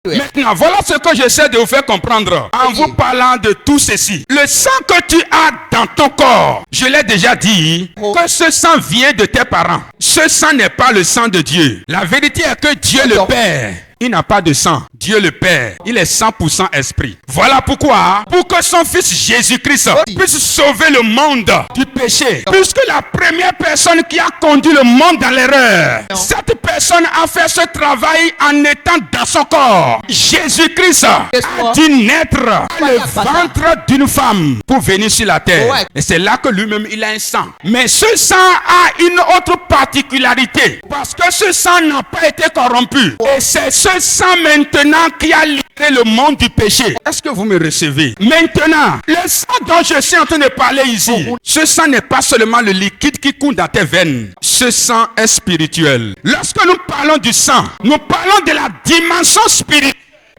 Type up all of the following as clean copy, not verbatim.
Maintenant, voilà ce que j'essaie de vous faire comprendre en vous parlant de tout ceci. Le sang que tu as dans ton corps, je l'ai déjà dit, que ce sang vient de tes parents. Ce sang n'est pas le sang de Dieu. La vérité est que Dieu le Père, il n'a pas de sang. Dieu le Père, il est 100% esprit. Voilà pourquoi, pour que son fils Jésus-Christ puisse sauver le monde du péché, puisque la première personne qui a conduit le monde dans l'erreur, cette personne a fait ce travail en étant dans son corps. Jésus-Christ a dû naître dans le ventre d'une femme pour venir sur la terre. Et c'est là que lui-même il a un sang. Mais ce sang a une autre particularité, parce que ce sang n'a pas été corrompu. Et c'est ce sang maintenant qui a libéré le monde du péché. Est-ce que vous me recevez? Maintenant, le sang dont je suis en train de parler ici, ce sang n'est pas seulement le liquide qui coule dans tes veines. Ce sang est spirituel. Lorsque nous parlons du sang, nous parlons de la dimension spirituelle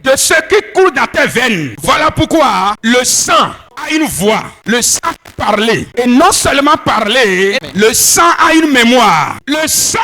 de ce qui coule dans tes veines. Voilà pourquoi le sang a une voix. Le sang parler. Et non seulement parler, le sang a une mémoire. Le sang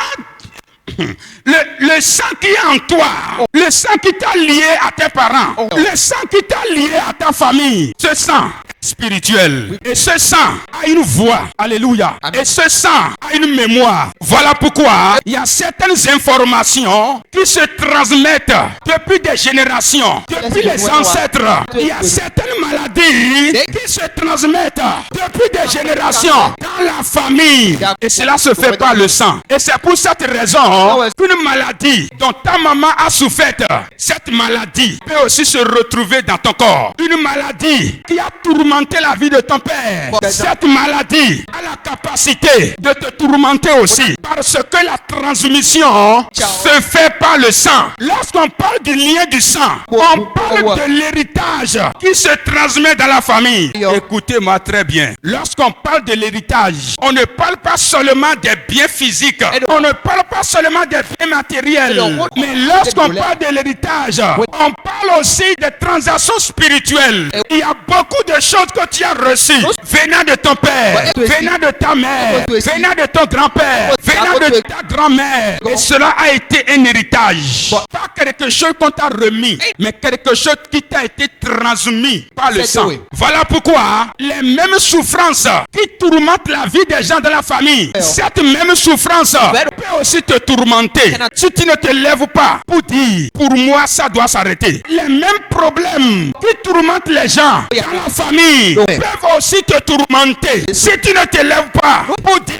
qui est en toi, le sang qui t'a lié à tes parents, le sang qui t'a lié à ta famille, ce sang spirituel. Et ce sang a une voix. Alléluia. Et ce sang a une mémoire. Voilà pourquoi il y a certaines informations qui se transmettent depuis des générations, depuis les ancêtres. Il y a certaines maladies qui se transmettent depuis des générations dans la famille. Et cela se fait par le sang. Et c'est pour cette raison qu'une maladie dont ta maman a souffert, cette maladie peut aussi se retrouver dans ton corps. Une maladie qui a tourmenté la vie de ton père. Cette maladie a la capacité de te tourmenter aussi, parce que la transmission se fait par le sang. Lorsqu'on parle du lien du sang, on parle de l'héritage qui se transmet dans la famille. Écoutez-moi très bien. Lorsqu'on parle de l'héritage, on ne parle pas seulement des biens physiques, on ne parle pas seulement des biens matériels, mais lorsqu'on parle de l'héritage, on parle aussi des transactions spirituelles. Il y a beaucoup de choses que tu as reçues venant de ton père, venant de ta mère, venant de ton grand-père, venant de ta grand-mère. Et cela a été un héritage. Pas quelque chose qu'on t'a remis, mais quelque chose qui t'a été transmis par le sang. Voilà pourquoi les mêmes souffrances qui tourmentent la vie des gens de la famille, cette même souffrance peut aussi te tourmenter si tu ne te lèves pas pour dire, pour moi ça doit s'arrêter. Les mêmes problèmes qui tourmentent les gens dans la famille peuvent aussi te tourmenter si tu ne te lèves pas pour dire,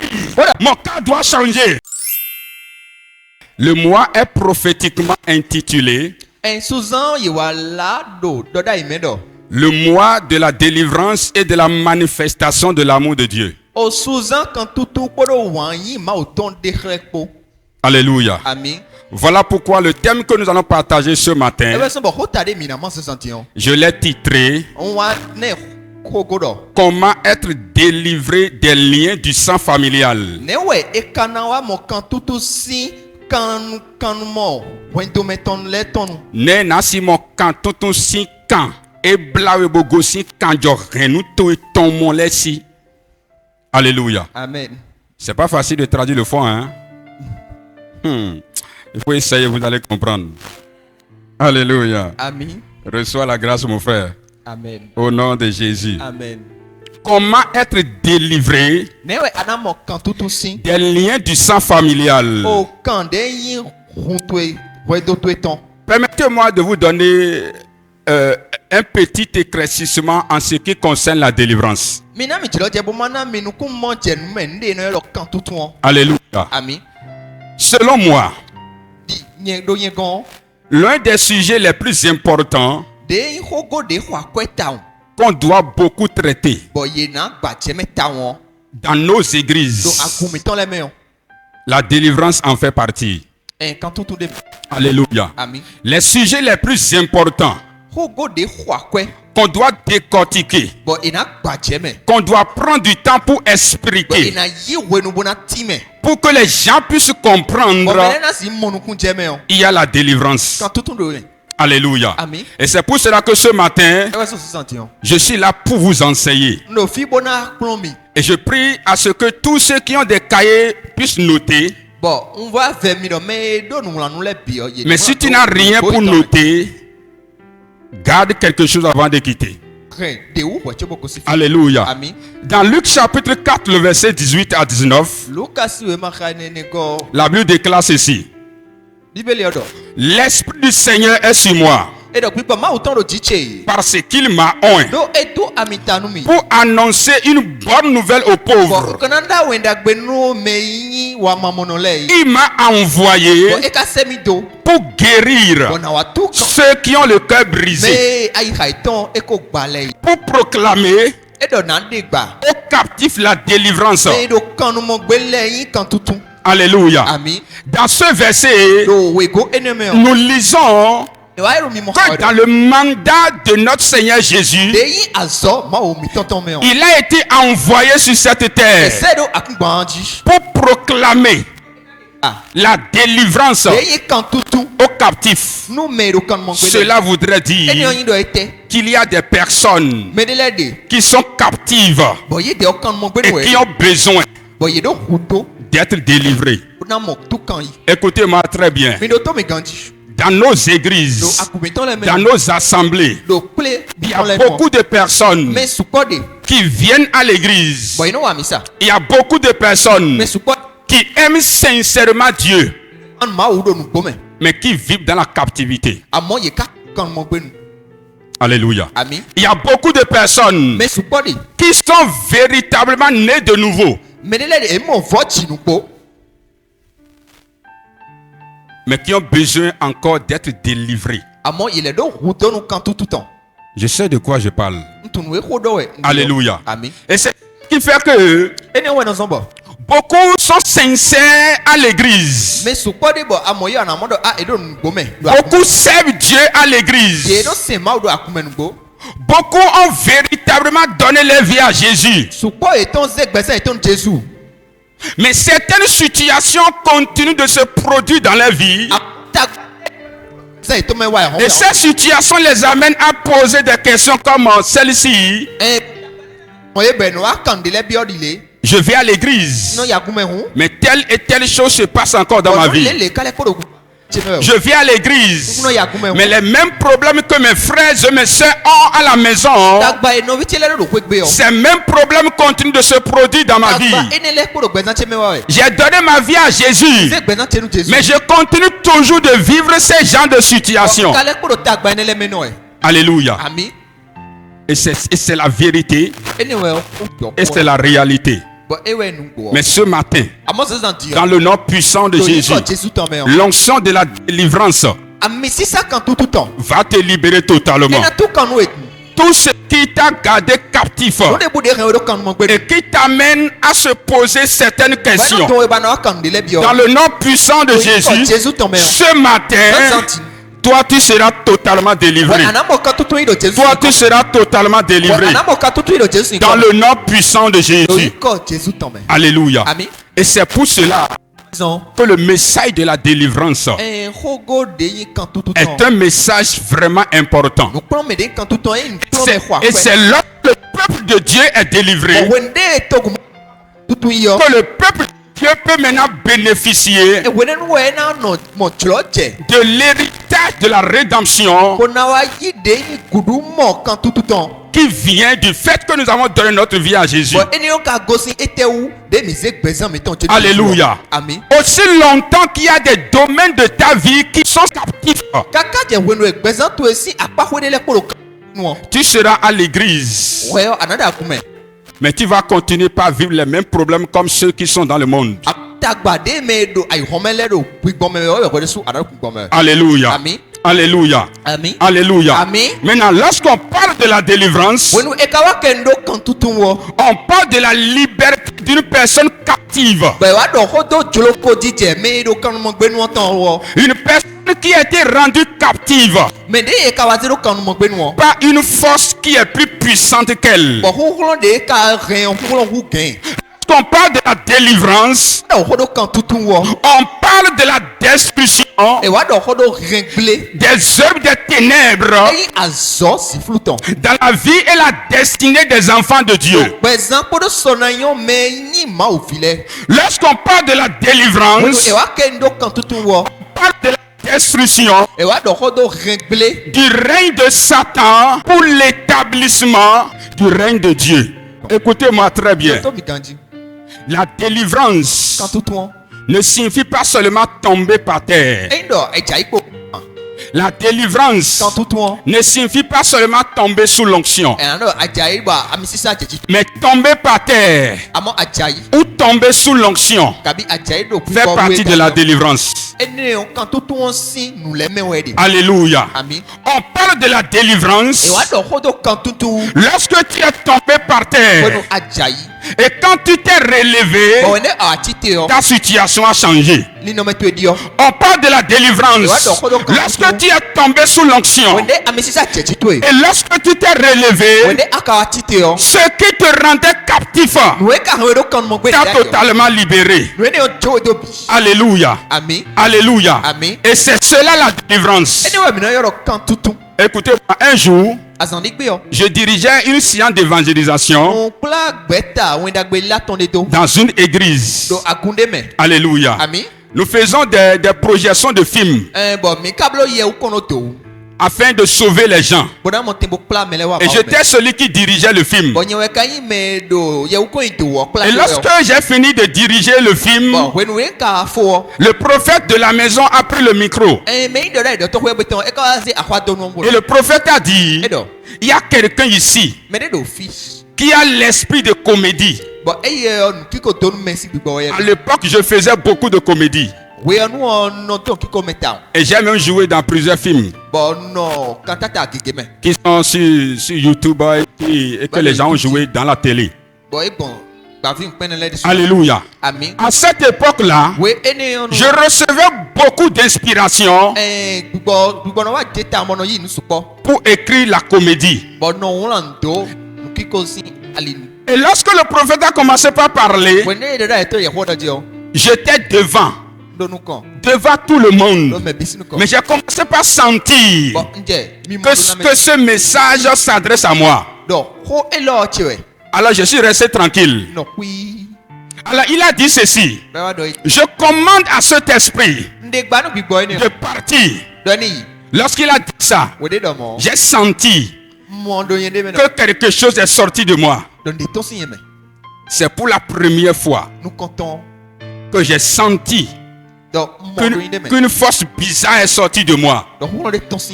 mon cas doit changer. Le mois est prophétiquement intitulé le mois de la délivrance et de la manifestation de l'amour de Dieu. Alléluia. Amen. Voilà pourquoi le thème que nous allons partager ce matin, je l'ai titré comment être délivré des liens du sang familial. Ne nasi mo kan tutu si kan e blawe bogo si kan jo renu to ton mon lesi. Alléluia. Amen. C'est pas facile de traduire le fond, hein. Il faut essayer, vous allez comprendre. Alléluia. Amen. Reçois la grâce, mon frère. Amen. Au nom de Jésus. Amen. Comment être délivré des liens du sang familial? Permettez-moi de vous donner un petit éclaircissement en ce qui concerne la délivrance. Alléluia. Amen. Selon moi, l'un des sujets les plus importants qu'on doit beaucoup traiter dans nos églises, la délivrance en fait partie. Alléluia. Amen. Les sujets les plus importants qu'on doit décortiquer, qu'on doit prendre du temps pour expliquer, pour que les gens puissent comprendre, il y a la délivrance. Alléluia. Amen. Et c'est pour cela que ce matin, je suis là pour vous enseigner. Et je prie à ce que tous ceux qui ont des cahiers puissent noter. Mais si tu n'as rien pour noter, Garde quelque chose avant de quitter. Alléluia. Amen. Dans Luc chapitre 4, le verset 18 à 19, la Bible déclare ceci. L'Esprit du Seigneur est sur moi, parce qu'il m'a oint pour annoncer une bonne nouvelle aux pauvres. Il m'a envoyé pour guérir ceux qui ont le cœur brisé, pour proclamer aux captifs la délivrance. Alléluia. Dans ce verset, nous lisons que dans le mandat de notre Seigneur Jésus, il a été envoyé sur cette terre pour proclamer la délivrance aux captifs. Cela voudrait dire qu'il y a des personnes qui sont captives et qui ont besoin d'être délivrées. Écoutez-moi très bien. Dans nos églises, dans nos assemblées, il y a beaucoup de personnes qui viennent à l'église. Il y a beaucoup de personnes qui aiment sincèrement Dieu, mais qui vivent dans la captivité. Alléluia. Il y a beaucoup de personnes qui sont véritablement nées de nouveau, mais qui ont besoin encore d'être délivrés. Je sais de quoi je parle. Alléluia. Et c'est ce qui fait que beaucoup sont sincères à l'église. Beaucoup servent Dieu à l'église. Beaucoup ont véritablement donné leur vie à Jésus. Mais certaines situations continuent de se produire dans leur vie. Et ces situations les amènent à poser des questions comme celle-ci. Je vais à l'église, mais telle et telle chose se passe encore dans ma vie. Je viens à l'église, mais les mêmes problèmes que mes frères et mes soeurs ont à la maison, ces mêmes problèmes continuent de se produire dans ma vie. J'ai donné ma vie à Jésus, mais je continue toujours de vivre ces genres de situations. Alléluia. Et c'est la vérité, et c'est la réalité. Mais ce matin, dans le nom puissant de Jésus, l'onction de la délivrance va te libérer totalement. Tout ce qui t'a gardé captif et qui t'amène à se poser certaines questions, dans le nom puissant de Jésus, ce matin, toi tu seras totalement délivré. Toi tu seras totalement délivré. Dans le nom puissant de Jésus. Alléluia. Et c'est pour cela que le message de la délivrance est un message vraiment important. Et c'est là que le peuple de Dieu est délivré, que le peuple Dieu peut maintenant bénéficier de l'héritage de la rédemption qui vient du fait que nous avons donné notre vie à Jésus. Alléluia. Aussi longtemps qu'il y a des domaines de ta vie qui sont captifs, tu seras à l'église, mais tu vas continuer par vivre les mêmes problèmes comme ceux qui sont dans le monde. Alléluia. Alléluia. Alléluia. Maintenant, lorsqu'on parle de la délivrance, on parle de la liberté d'une personne captive. Une personne qui a été rendue captive par une force qui est plus puissante qu'elle. On parle de la délivrance, on parle de la destruction des œuvres des ténèbres dans la vie et la destinée des enfants de Dieu. Lorsqu'on parle de la délivrance, on parle de la destruction du règne de Satan pour l'établissement du règne de Dieu. Écoutez-moi très bien. La délivrance ne signifie pas seulement tomber par terre. La délivrance ne signifie pas seulement tomber sous l'onction, mais tomber par terre ou tomber sous l'onction fait partie de la délivrance. Alléluia. On parle de la délivrance lorsque tu es tombé par terre et quand tu t'es relevé, ta situation a changé. On parle de la délivrance lorsque tu es tombé sous l'onction et lorsque tu t'es relevé, ce qui te rendait captif t'a totalement libéré. Alléluia. Alléluia. Et c'est cela la délivrance. Écoutez-moi, un jour, je dirigeais une séance d'évangélisation dans une église. Alléluia. Nous faisons des projections de films afin de sauver les gens. Et j'étais celui qui dirigeait le film. Et lorsque j'ai fini de diriger le film, le prophète de la maison a pris le micro. Et le prophète a dit, il y a quelqu'un ici qui a l'esprit de comédie. À l'époque, je faisais beaucoup de comédie. Et j'ai même joué dans plusieurs films qui sont sur YouTube et que les gens ont joué dans la télé. Alléluia. À cette époque-là, je recevais beaucoup d'inspiration pour écrire la comédie. Et lorsque le prophète a commencé par parler, j'étais devant tout le monde. Mais j'ai commencé par sentir que ce message s'adresse à moi. Alors je suis resté tranquille. Alors il a dit ceci: je commande à cet esprit de partir. Lorsqu'il a dit ça, j'ai senti que quelque chose est sorti de moi. C'est pour la première fois que j'ai senti qu'une force bizarre est sortie de moi.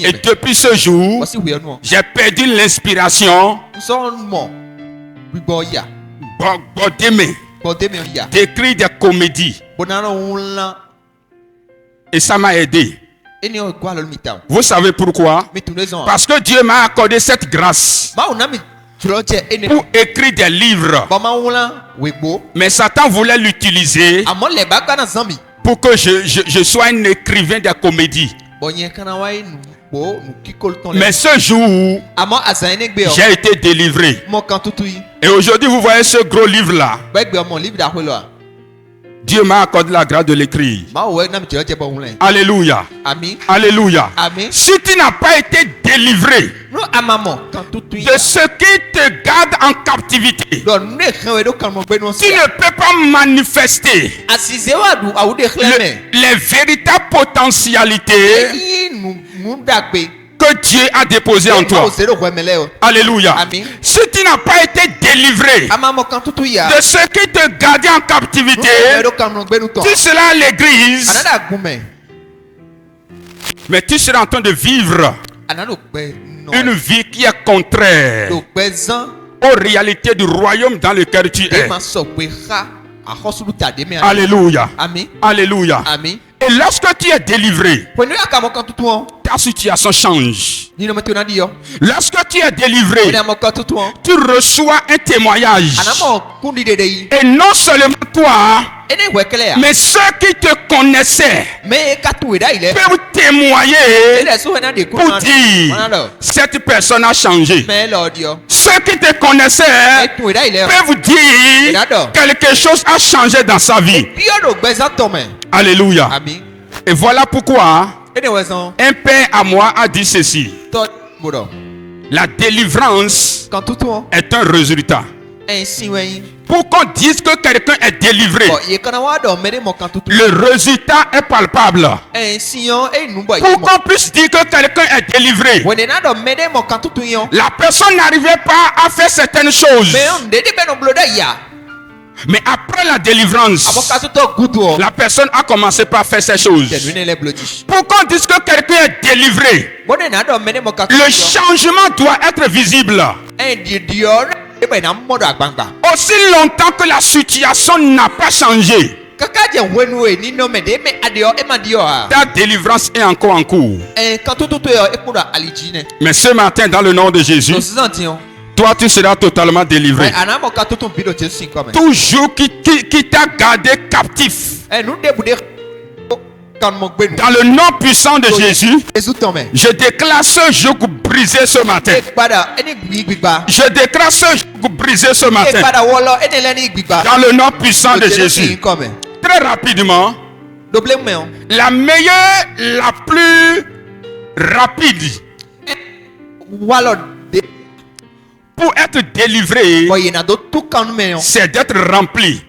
Et depuis ce jour, j'ai perdu l'inspiration d'écrire des comédies. Et ça m'a aidé. Vous savez pourquoi? Parce que Dieu m'a accordé cette grâce pour écrire des livres. Mais Satan voulait l'utiliser pour que je sois un écrivain de comédie. Mais ce jour, j'ai été délivré. Et aujourd'hui, vous voyez ce gros livre-là. Dieu m'a accordé la grâce de l'écrire. Alléluia. Alléluia. Si tu n'as pas été délivré de ce qui te garde en captivité, tu ne peux pas manifester les véritables potentialités que Dieu a déposé en toi. Alléluia. Si tu n'as pas été délivré de ce qui te gardait en captivité, tu seras à l'église, mais tu seras en train de vivre une vie qui est contraire aux réalités du royaume dans lequel tu es. Alléluia. Alléluia. Et lorsque tu es délivré, ta situation change. Lorsque tu es délivré, tu reçois un témoignage. Et non seulement toi, mais ceux qui te connaissaient peuvent témoigner pour dire cette personne a changé. Ceux qui te connaissaient peuvent dire quelque chose a changé dans sa vie. Alléluia. Et voilà pourquoi un père à moi a dit ceci: la délivrance est un résultat. Pour qu'on dise que quelqu'un est délivré, le résultat est palpable. Pour qu'on puisse dire que quelqu'un est délivré, la personne n'arrivait pas à faire certaines choses. Mais après la délivrance, la personne a commencé par faire ces choses. Pour qu'on dise que quelqu'un est délivré, le changement doit être visible. Aussi longtemps que la situation n'a pas changé, ta délivrance est encore en cours. Mais ce matin, dans le nom de Jésus, toi tu seras totalement délivré. Toujours qui t'a gardé captif, dans le nom puissant de Jésus, je déclare ce joug brisé ce matin. Je déclare ce joug brisé ce matin. Dans le nom puissant de Jésus. Très rapidement, la meilleure, la plus rapide pour être délivré, c'est d'être rempli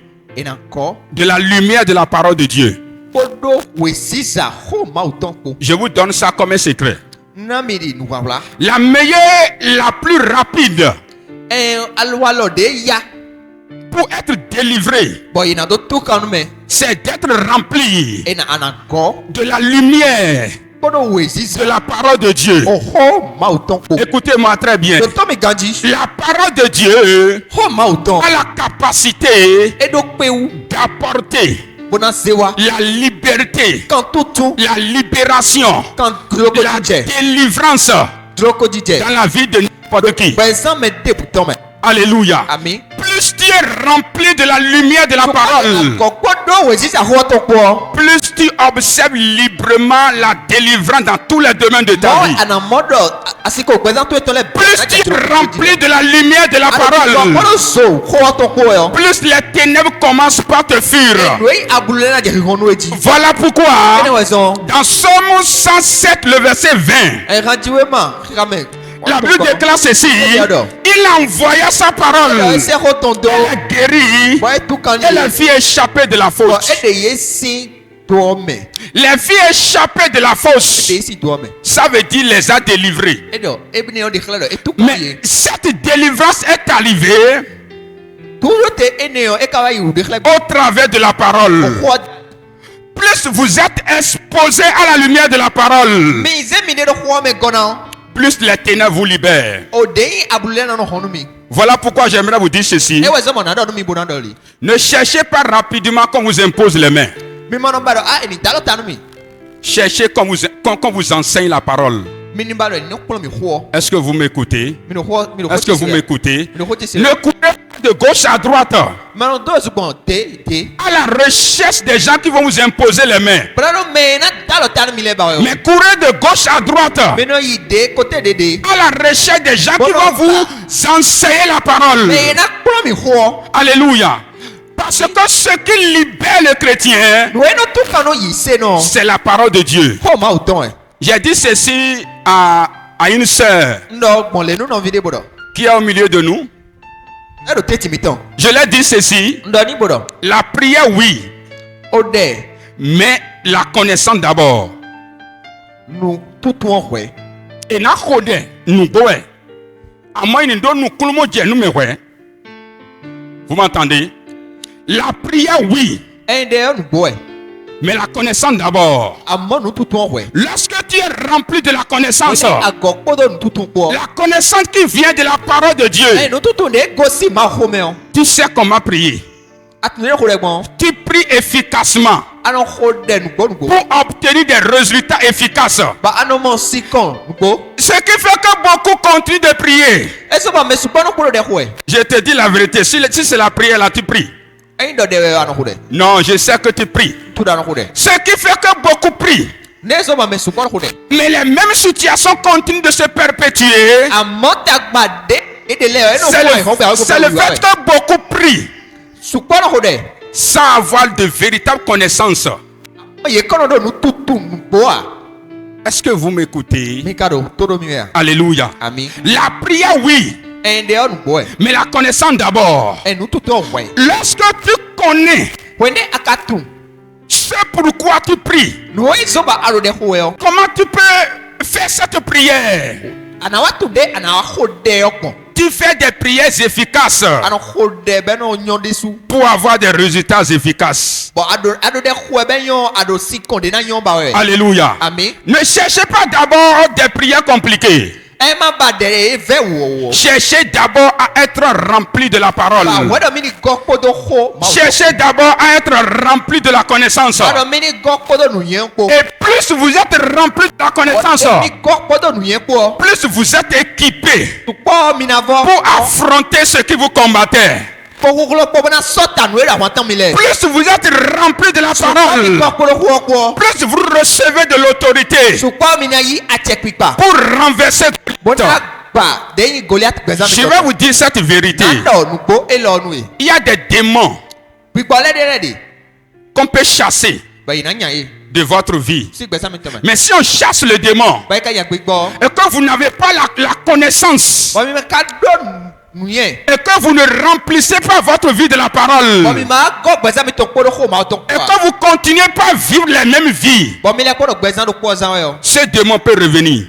de la lumière de la parole de Dieu. Je vous donne ça comme un secret. La meilleure, la plus rapide pour être délivré, c'est d'être rempli de la lumière de la parole de Dieu. Écoutez-moi très bien. La parole de Dieu a la capacité d'apporter la liberté, la libération, la délivrance dans la vie de n'importe qui. Alléluia. Plus tu es rempli de la lumière de la parole, plus tu observes librement la délivrance dans tous les domaines de ta vie. Plus tu es rempli de la lumière de la parole, plus les ténèbres commencent par te fuir. Voilà pourquoi dans Somme 107 le verset 20, la Bible déclare ceci: il envoya sa parole, elle a guéri, et les filles échappées de la fosse. Les filles échappées de la fosse, ça veut dire les a délivrées. Mais cette délivrance est arrivée au travers de la parole. Plus vous êtes exposé à la lumière de la parole, plus les ténèbres vous libèrent. Voilà pourquoi j'aimerais vous dire ceci: ne cherchez pas rapidement qu'on vous impose les mains. Cherchez qu'on vous enseigne la parole. Est-ce que vous m'écoutez? Est-ce que vous m'écoutez? Ne courez pas de gauche à droite à la recherche des gens qui vont vous imposer les mains. Mais courez de gauche à droite à la recherche des gens qui vont vous enseigner la parole. Alléluia. Parce que ce qui libère le chrétien, c'est la parole de Dieu. J'ai dit ceci à une sœur qui est au milieu de nous. Je lui ai dit ceci: la prière, oui, mais la connaissance d'abord. Et na kode nous boé. À moi il nous nous kulmo je nous me ouais. Vous m'entendez? La prière, oui, mais la connaissance d'abord. Lorsque tu es rempli de la connaissance, la connaissance qui vient de la parole de Dieu, tu sais comment prier. Tu pries efficacement pour obtenir des résultats efficaces. Ce qui fait que beaucoup continuent de prier. Je te dis la vérité, si c'est la prière là, tu pries. Non, je sais que tu pries. Ce qui fait que beaucoup prient, mais les mêmes situations continuent de se perpétuer. C'est le fait que beaucoup prient sans avoir de véritable connaissance. Est-ce que vous m'écoutez? Alléluia. La prière, oui, Mais la connaissance d'abord. Lorsque tu connais ce pourquoi tu pries, comment tu peux faire cette prière? Tu fais des prières efficaces pour avoir des résultats efficaces. Alléluia. Ne cherchez pas d'abord des prières compliquées. Cherchez d'abord à être rempli de la parole. Cherchez d'abord à être rempli de la connaissance. Et plus vous êtes rempli de la connaissance, plus vous êtes équipé pour affronter ce qui vous combattait. Plus vous êtes rempli de la parole, plus vous recevez de l'autorité pour renverser. Je vais vous dire cette vérité. Il y a des démons qu'on peut chasser de votre vie. Mais si on chasse le démon et que vous n'avez pas la connaissance et que vous ne remplissez pas votre vie de la parole et que vous continuez pas à vivre les mêmes vies, ce démon peut revenir.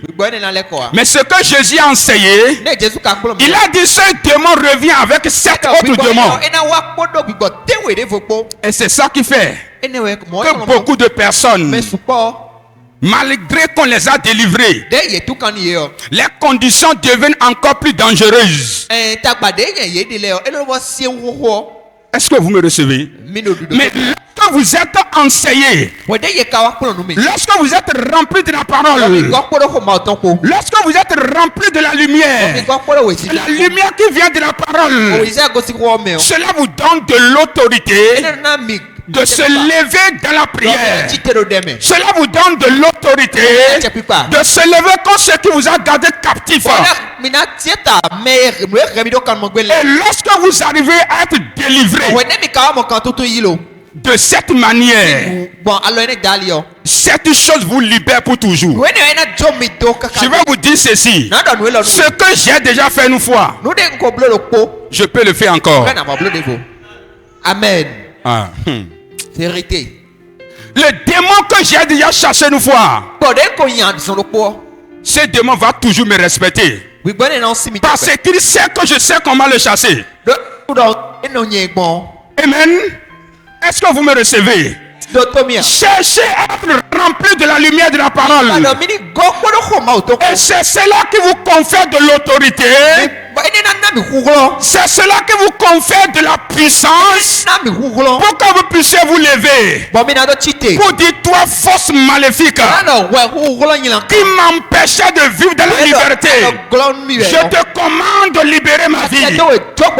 Mais ce que Jésus a enseigné, il a dit ce démon revient avec 7 autres démons. Et c'est ça qui fait que beaucoup de personnes, malgré qu'on les a délivrés, les conditions deviennent encore plus dangereuses. Est-ce que vous me recevez? Mais lorsque vous êtes enseigné, lorsque vous êtes rempli de la parole, lorsque vous êtes rempli de la lumière qui vient de la parole, cela vous donne de l'autorité de se lever dans la prière. Cela vous donne de l'autorité de se lever contre ce qui vous a gardé captif. Et lorsque vous arrivez à être délivré de cette manière, cette chose vous libère pour toujours. Je vais vous dire ceci. Ce que j'ai déjà fait une fois, je peux le faire encore. Amen. Ah. Vérité. Le démon que j'ai déjà chassé une fois, ce démon va toujours me respecter. Parce qu'il sait que je sais comment le chasser. Amen. Est-ce que vous me recevez? Cherchez à être rempli de la lumière de la parole. Et c'est cela qui vous confère de l'autorité. C'est cela qui vous confère de la puissance pour que vous puissiez vous lever. Pour dire toi force maléfique qui m'empêchait de vivre dans la liberté, je te commande de libérer ma vie. Toi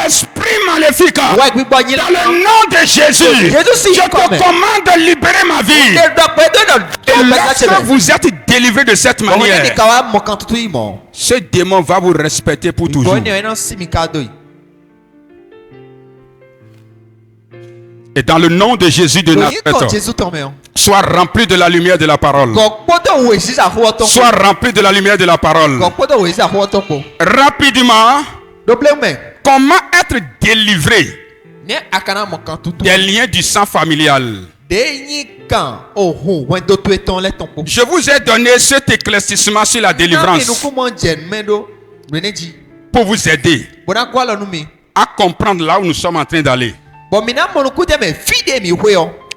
esprit maléfique, dans le nom de Jésus, je te commande de libérer ma vie. Et lorsque vous êtes délivré de cette manière, ce démon va vous respecter pour toujours. Et dans le nom de Jésus de Nazareth, sois rempli de la lumière de la parole. Sois rempli de la lumière de la parole. Rapidement, comment être délivré des liens du sang familial? Je vous ai donné cet éclaircissement sur la délivrance pour vous aider à comprendre là où nous sommes en train d'aller.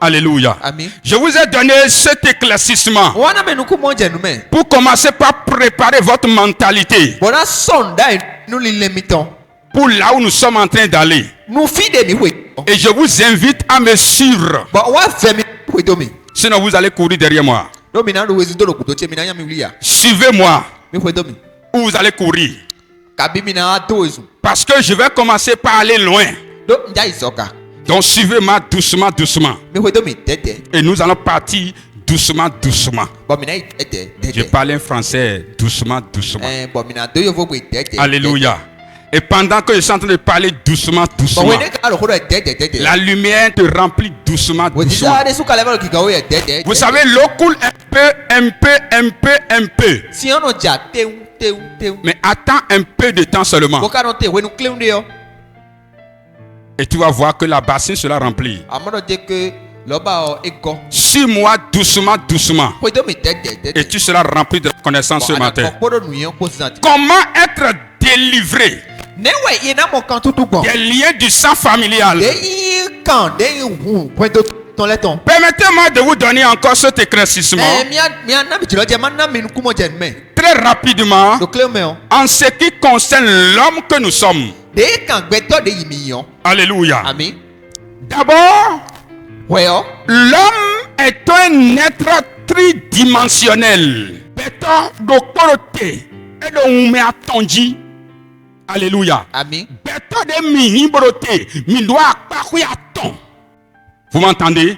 Alléluia. Je vous ai donné cet éclaircissement pour commencer par préparer votre mentalité pour là où nous sommes en train d'aller. Et je vous invite à me suivre. Sinon vous allez courir derrière moi. Suivez-moi ou vous allez courir. Parce que je vais commencer par aller loin. Donc suivez-moi doucement, doucement. Et nous allons partir doucement, doucement. Je parle en français doucement, doucement. Alléluia. Et pendant que je suis en train de parler doucement, doucement, la lumière te remplit doucement, doucement. Vous savez, l'eau coule un Si on a déjà teu. Mais attends un peu de temps seulement. Boka no te we no clé yo. Et tu vas voir que la bassine sera remplie. Amano de que loba ego. Suis-moi doucement. Ko do mi tete. Et tu seras rempli de connaissance ce matin. Comment être délivré Ne we ye na mo kan tutu bon. des liens du sang familial? De kan de hu point de ton leton. Permettez-moi de vous donner encore cet éclaircissement Mia na mi tilo je man na mi ku mo je me. très rapidement Do clé me on. en ce qui concerne l'homme que nous sommes. De kan gbeto de yimiyon. Alléluia. Amen. D'abord, Weyo. l'homme est un être tridimensionnel. Béton dokorote et de ume atonji. Alléluia. Amen. Béton de mi broté, mi doit aton. Vous m'entendez?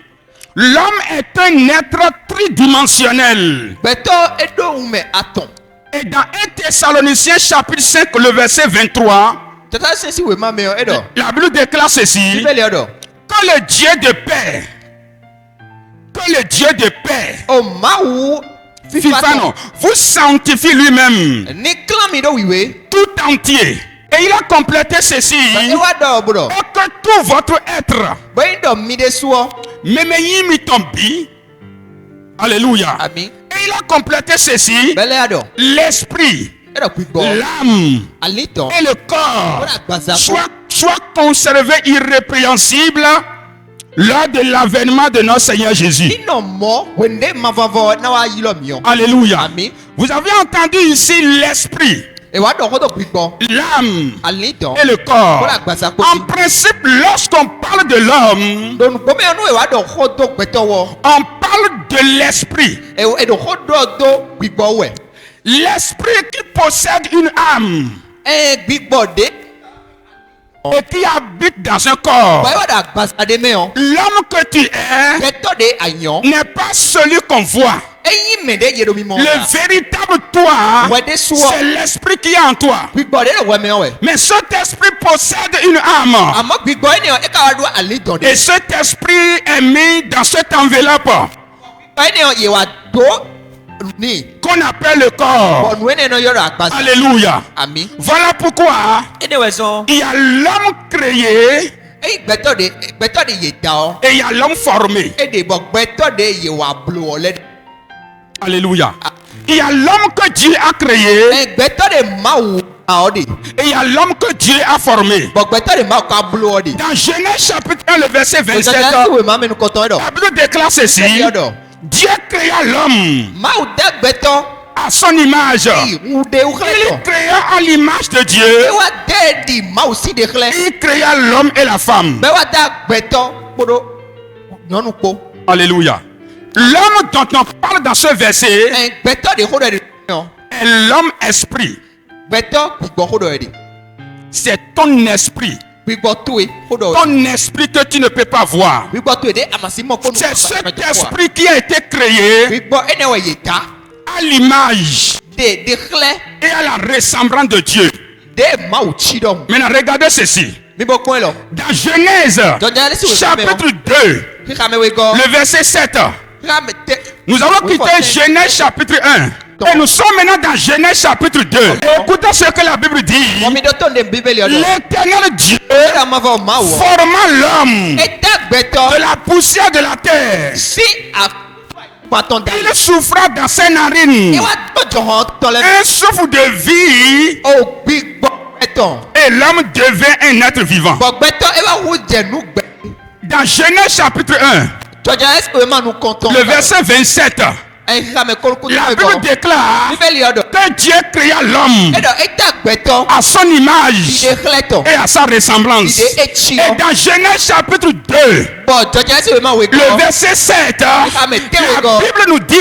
L'homme est un être tridimensionnel. Gbeto edo ume aton. Et dans 1 Thessaloniciens chapitre 5, le verset 23, Tata se si we ma me edo. la Bible déclare ceci. Bibele edo. Que le Dieu de paix, O mawu Fifano, vous sanctifie lui-même ni klami do wiwe. tout entier. Et il a complété ceci. E wa do bro. Et que tout votre être, Boy do mi de suo. même yimi tombi. Alléluia. Amen. Et il a complété ceci. Bele ado. L'esprit, Edo pigbo. l'âme Alito. et le corps Ora gbaza ko. soient conservés irrépréhensibles lors de l'avènement de notre Seigneur Jésus. Ino mo wende mavavo na wa yilo mion. Alléluia. Amen. Vous avez entendu ici l'esprit, E wa do ko do pigbo. l'âme Alito. et le corps. Ora gbaza ko. En principe, lorsqu'on parle de l'homme, Don bo me onu e wa do ko do gbeto wo. on parle de l'esprit. E do ko do pigbo we. L'esprit qui possède une âme E pigbo de. et qui habite dans un corps. Boy wa da gbaza de me on. L'homme que tu es Gbeto de ayon. n'est pas celui qu'on voit. Eyin me de yedo mi mo. Le véritable toi, Ouais, des soies. c'est l'esprit qui est en toi. Pigbo de we me we. Mais cet esprit possède une âme. Amo pigbo ni e ka wa do alito de. Et cet esprit est mis dans cette enveloppe Ni ye wa do ni. qu'on appelle le corps. Bon we ne no yoro agbaza. Alléluia. Amen. Voilà pourquoi Ene we so. il y a l'homme créé E gbeto de ye da o. et il y a l'homme formé. E de bo gbeto de ye wa blu o le. Alléluia. Il y a l'homme que Dieu a créé E gbeto de mawu a o de. et il y a l'homme que Dieu a formé. Bo gbeto de mawu ka blu o de. Dans Genèse chapitre 1, le verset 27, Ojana we ma me nu koton edo. la Bible déclare ceci. Edo. Dieu créa l'homme Mawu de gbeto. à son image. U de u Il khleto. créa à l'image de Dieu. E wa de di mawu si de khle. Il créa l'homme et la femme. Be wa da gbeto podo nyonu po. Alléluia. L'homme dont on parle dans ce verset E gbeto de hodo de. est l'homme esprit. Gbeto pigbo hodo de. C'est ton esprit. Pigbo tuwe hodo. Ton esprit que tu ne peux pas voir. Pigbo tuwe de amasimo ko nu. C'est cet esprit qui a été créé Pigbo ene we ye ta. à l'image De khle. et à la ressemblance de Dieu. De mawu chi don. Maintenant, regardez ceci. Mi bo ko lo. Dans Genèse, chapitre 2, Ki ka me we go. le verset 7, Ka me te. nous avons Oui, quitté faut- Genèse chapitre 1. Et nous sommes maintenant dans Genèse chapitre 2. Écoutez ce que la Bible dit. Mo mi do ton de Bible yo. L'éternel Dieu Ka ma va mawu. formant l'homme E ta gbeto. de la poussière de la terre. Si a paton da. Il souffra dans ses narines E wa to johan to le. un souffle de vie O pigbo eton. et l'homme devint un être vivant. Bo gbeto e wa hu je nu gbe. Dans Genèse chapitre 1, Joja est que ma nu konton. le verset 27, E ka me ko ku la to go. Bible déclare Bible yo do. que Dieu créa l'homme E do e ta gbeto. à son image De khleto. et à sa ressemblance. Ide echi. Et dans Genèse chapitre 2, Bo joja est que ma we go. le verset 7, la Bible nous dit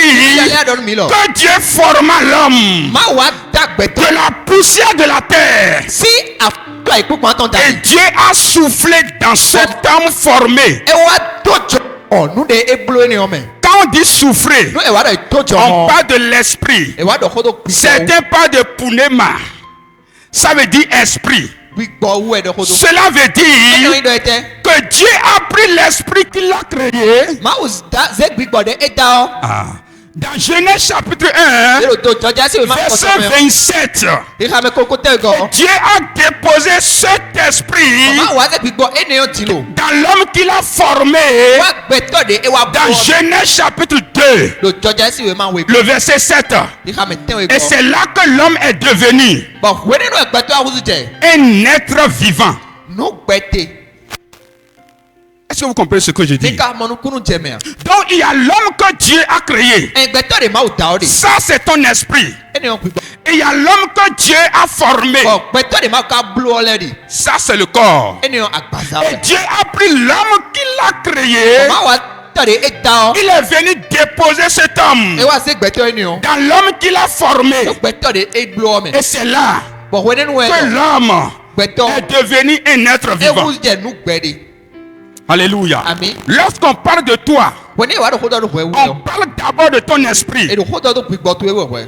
Ya don mi lo. que Dieu forma l'homme Ma wa ta gbeto. de la poussière de la terre. Si a to ipu paton da. Et Dieu a soufflé dans cet homme formé. E wa to jo. Oh, nu de e blo ni o me. Quand on dit souffler, Nu e wa do to jo. on parle de l'esprit. E wa do hodo pigbo. Certains parlent de punema. Ça veut dire esprit. Pigbo wu e do hodo. Cela veut E dire do ete. que Dieu a pris l'esprit qu'il a créé. Ma us da ze pigbo de eta o. Ah. Dans Genèse chapitre 1, Ero do jọjá sí ìwé máa ń kọ́ verset sọ́mọ́. 27, Ìhàmẹ́ kókó tẹ̀ gan. Dieu a déposé cet esprit Màmá wa ṣe gbígbọ́ ènìyàn ti lò. dans l'homme qu'il a formé Wá gbẹ̀tọ̀ de ewa dans bọ́. Genèse chapitre 2, Do jọjá sí ìwé máa ń wé. le verset 7. Ìhàmẹ́ tẹ̀ wé Et gan. c'est là que l'homme est devenu Bọ̀ wé nínú ẹgbẹ̀tọ̀ àwùjọ jẹ. un être vivant. Nù gbẹ̀tẹ̀. Est-ce que vous comprenez ce que je dis? Níka mọ̀nùkúnù jẹ mẹ́à. Donc il y a l'homme que Dieu a créé. Ẹgbẹ̀tọ̀ de máa wù dá ọ de. Ça c'est ton esprit. Ènìyàn gbígbọ́. Et il y a l'homme que Dieu a formé. Bọ̀ gbẹ̀tọ̀ de máa ká blu ọlẹ́ de. Ça c'est le corps. Ènìyàn àgbàzà Et rẹ̀. Dieu a pris l'homme qu'il a créé. Màmá wa tọ̀ de e ta ọ. Il est venu déposer cet homme Ewa ṣe gbẹ̀tọ̀ ènìyàn. dans l'homme qu'il a formé. Gbẹ̀tọ̀ de e blu ọ mẹ́. Et c'est là Bọ̀ wé nínú ẹ̀ que gan. l'homme Gbẹ̀tọ̀. est devenu un être vivant. Ewu jẹ nù gbẹ̀ de. Alléluia. Amen. Lorsqu'on parle de toi, Wọ́n ní ìwádìí kó dọ́dún fún ewu on lọ. parle d'abord de ton esprit. Èdè kó dọ́dún gbígbọ́ tó ewu ẹ̀wẹ̀.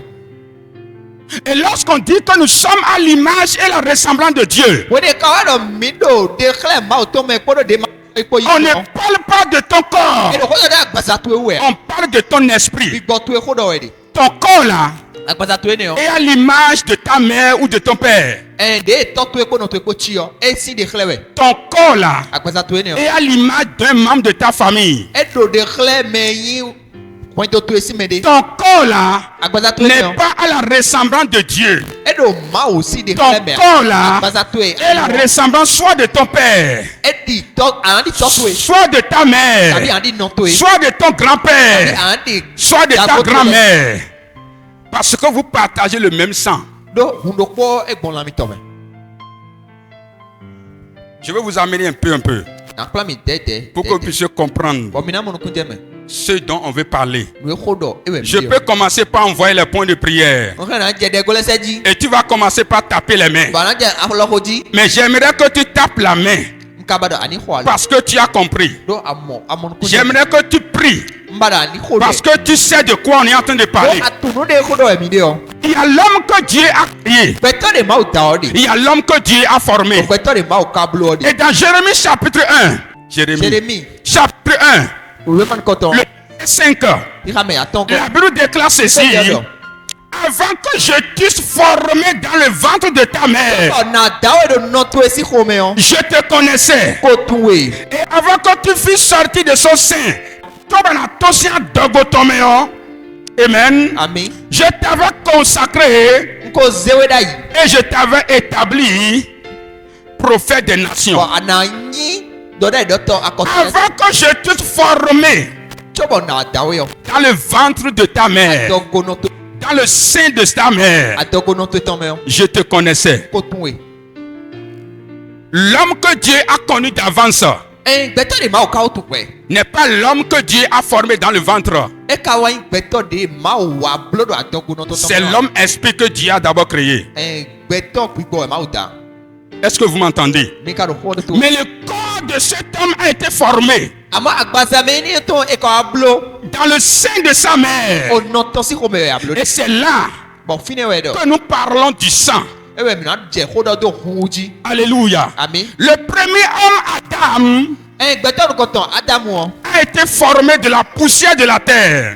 Et lorsqu'on dit que nous sommes à l'image et la ressemblance de Dieu, Wọ́n ní káwá lọ mí dò de kílẹ̀ máa tó mẹ́ kó dò de máa epo on yìí ne lọ. parle pas de ton corps. Èdè kó dọ́dún àgbàsá tó ewu ẹ̀. On parle de ton esprit. Gbígbọ́ tó ekó dọ̀ ẹ̀ de. Ton corps là Àgbàsá tó ènìyàn. est à l'image de ta mère ou de ton père. Ẹ̀ǹdé tọ́ tó ekó nà tó ekó tsi yọ. E si de kílẹ̀ wẹ̀. Ton corps là Àgbàsá tó ènìyàn. est à l'image d'un membre de ta famille. Èdò de kílẹ̀ mẹ́yìn wọ́n tó tó esi mẹ́ de. Ton corps là Àgbàsá tó n'est ènìyàn. pas à la ressemblance de Dieu. Èdò máa ò si de Ton kílẹ̀ mẹ́. corps là Àgbàsá tó ẹ̀. est la ressemblance soit de ton père, Èdì tọ́ àǹdí tọ́ tó ẹ̀. soit de ta Tàbí mère, àǹdí nà tó ẹ̀. soit de ton grand-père, Àǹdí soit de ta Jago tó lẹ̀. grand-mère. Parce que vous partagez le même sang. Do hundo kpɔ egbɔn la mi tɔmɛ. Je vais vous amener un peu, Nakpla mi dɛdɛ. pour que vous puissiez comprendre Bɔn mina mɔnukun jɛ mɛ. ce dont on veut parler. Nu exɔ dɔ ewɛ mi Je peux commencer par envoyer les points de prière. N kana jɛ dɛ gɔlɛsɛ dzi. Et tu vas commencer par taper les mains. Bana jɛ afɔlɔko dzi. Mais j'aimerais que tu tapes la main N kaba dɔ ani xɔ ale. parce que tu as compris. Do amɔ amɔnukun jɛ. J'aimerais que tu pries N ba dɔ ani xɔ parce dɛ. que tu sais de quoi on est en train de Do parler. atunu de exɔ dɔ ɛmi de yɔ. Il y a l'homme que Dieu a créé. Gbɛtɔ de ma o da ɔ de. Il y a l'homme que Dieu a formé. Gbɛtɔ de ma o kablo ɔ de. Et dans Jérémie chapitre 1, Jérémie. chapitre 1, Òwe mani kɔtɔ. le 5, I ka mɛ atɔn kɔ. la Bible déclare ceci. Avant que je t'eusse formé dans le ventre de ta mère, Ɔ na da o de nɔ to esi xɔmɛ yɔ. je te connaissais. Ko tun we. Et avant que tu fusses sorti de son sein, toi, ben, attention, dogotomeo. Amen. Ami. Je t'avais consacré N ko zewe da yi. et je t'avais établi prophète des nations. Bɔn ana nyi dɔ dɛ dɔ tɔ akɔtɔ. Avant que je t'eusse formé Tsobɔ na dawe yɔ. dans le ventre de ta mère, Adɔgono to dans le sein de ta mère, adɔgono to tɔmɛ yɔ. je te connaissais. Ko tun we. L'homme que Dieu a connu d'avance Gbɛtɔ de ma o ka o tun pɛ. n'est pas l'homme que Dieu a formé dans le ventre. E ka wa gbɛtɔ de ma o wa bolo do adɔgono to tɔmɛ. C'est l'homme esprit que Dieu a d'abord créé. Gbɛtɔ gbigbɔ ma o da. Est-ce que vous m'entendez? Mi ka do xɔ de to. Mais le corps de cet homme a été formé Àmọ́ agbazame ni tó e ka blo. dans le sein de sa mère. O nɔ tɔ si xɔmɛ yɛ ablo. Et c'est là Bɔn fini wɛ dɔ. que nous parlons du sang. E bɛ mina jɛ xɔ dɔ do hun dzi. Alléluia. Ami. Le premier homme, Adam, Gbɛtɔ do kɔtɔn Adamu wɔ. a été formé de la poussière de la terre.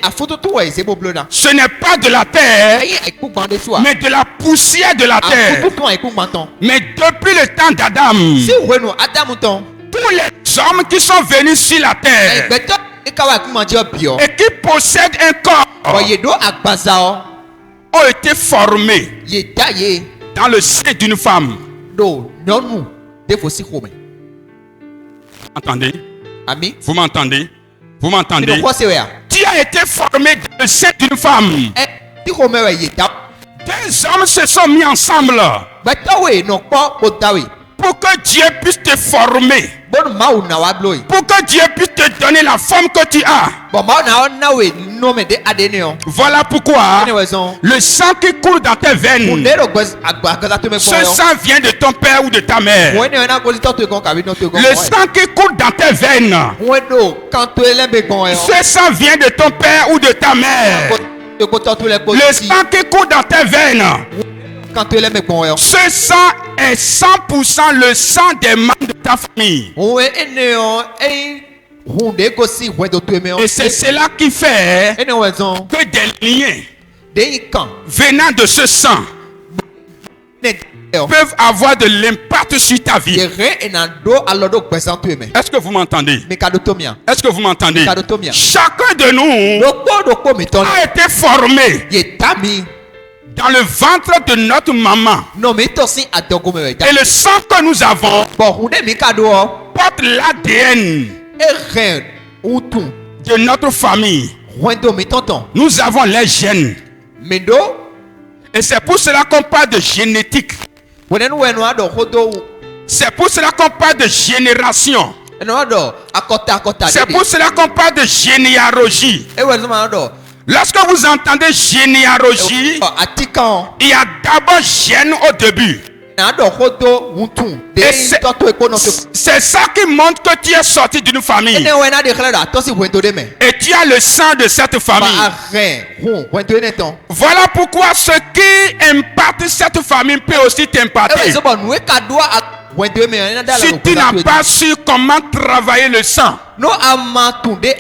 Afututu wɔ ese boblo na. Ce n'est pas de la terre, Eye ekpu gbãn de so a. mais de la poussière de la terre. Afututu wɔ ekpu gbãn tɔn. Mais depuis le temps d'Adam, Si wenu Adamu tɔn. tous les hommes qui sont venus sur la terre Gbɛtɔ eka wa ekpu ma jɛ biɔ. et qui possèdent un corps Bɔn ye do agbaza wɔ. ont été formés Ye da ye dans le sein d'une femme. do nyɔnu de fo si xɔmɛ. Entendez? Ami. Vous m'entendez? Vous Mi do m'entendez? xɔ se wɛ a. Tu as été formé dans le sein d'une femme. Ti xɔmɛ wɛ ye da. Deux hommes se sont mis ensemble Gbɛtɔ wo nɔ kpɔ o da we. pour que Dieu puisse te former, Bɔnu mawu na wa blo ye. pour que Dieu puisse te donner la forme que tu as. Bɔn mawu na wa na we nɔmɛ de ade ne yɔ. Voilà pourquoi Ne wɛ zɔn. le sang qui coule dans tes veines, Mun de do gbɛ agbaza to mɛ ce gbɔn yɔ. sang vient de ton père ou de ta mère. Mun ne yɛ na gosi tɔ to yen kan kabi nɔ to yen kan. Le sang qui coule dans tes veines, Mun do kan to yɛlɛ bɛ gbɔn yɔ. ce sang vient de ton père ou de ta mère. Ko tɔ to lɛ Le gbɔ si. sang qui coule dans tes veines, Kan to yɛlɛ bɛ gbɔn yɔ. ce sang est 100% le sang des membres de ta famille. Mun ye ne yɔ eyi hunde gosi wendo tueme Et c'est cela qui fait ene wezon que des liens de kan venant de ce sang ne peuvent avoir de l'impact sur ta vie. yere enando alodo gbesan tueme Est-ce que vous m'entendez? me kadotomia Est-ce que vous m'entendez? kadotomia Chacun de nous dokpo mi ton a été formé ye tami dans le ventre de notre maman. no mi tosin adogo me Et le sang que nous avons bo hunde mi kado porte l'ADN eren utun de notre famille. wendo mi tonton Nous avons les gènes. mendo Et c'est pour cela qu'on parle de génétique. wenu ado hodo C'est pour cela qu'on parle de génération. eno ado akota C'est pour cela qu'on parle de généalogie. e wezon ado Lorsque vous entendez généalogie, atikan il y a d'abord gène au début. ado hodo utun de Et c'est toto ekono to c'est ça qui montre que tu es sorti d'une famille. ene wena de khlada tosi wendo de me Et tu as le sang de cette famille. ba aren wendo ne ton Voilà pourquoi ce qui impacte cette famille peut aussi e t'impacter. wezon bo nu kadua wendo me ene da Si tu n'as pas su comment travailler le sang no ama tunde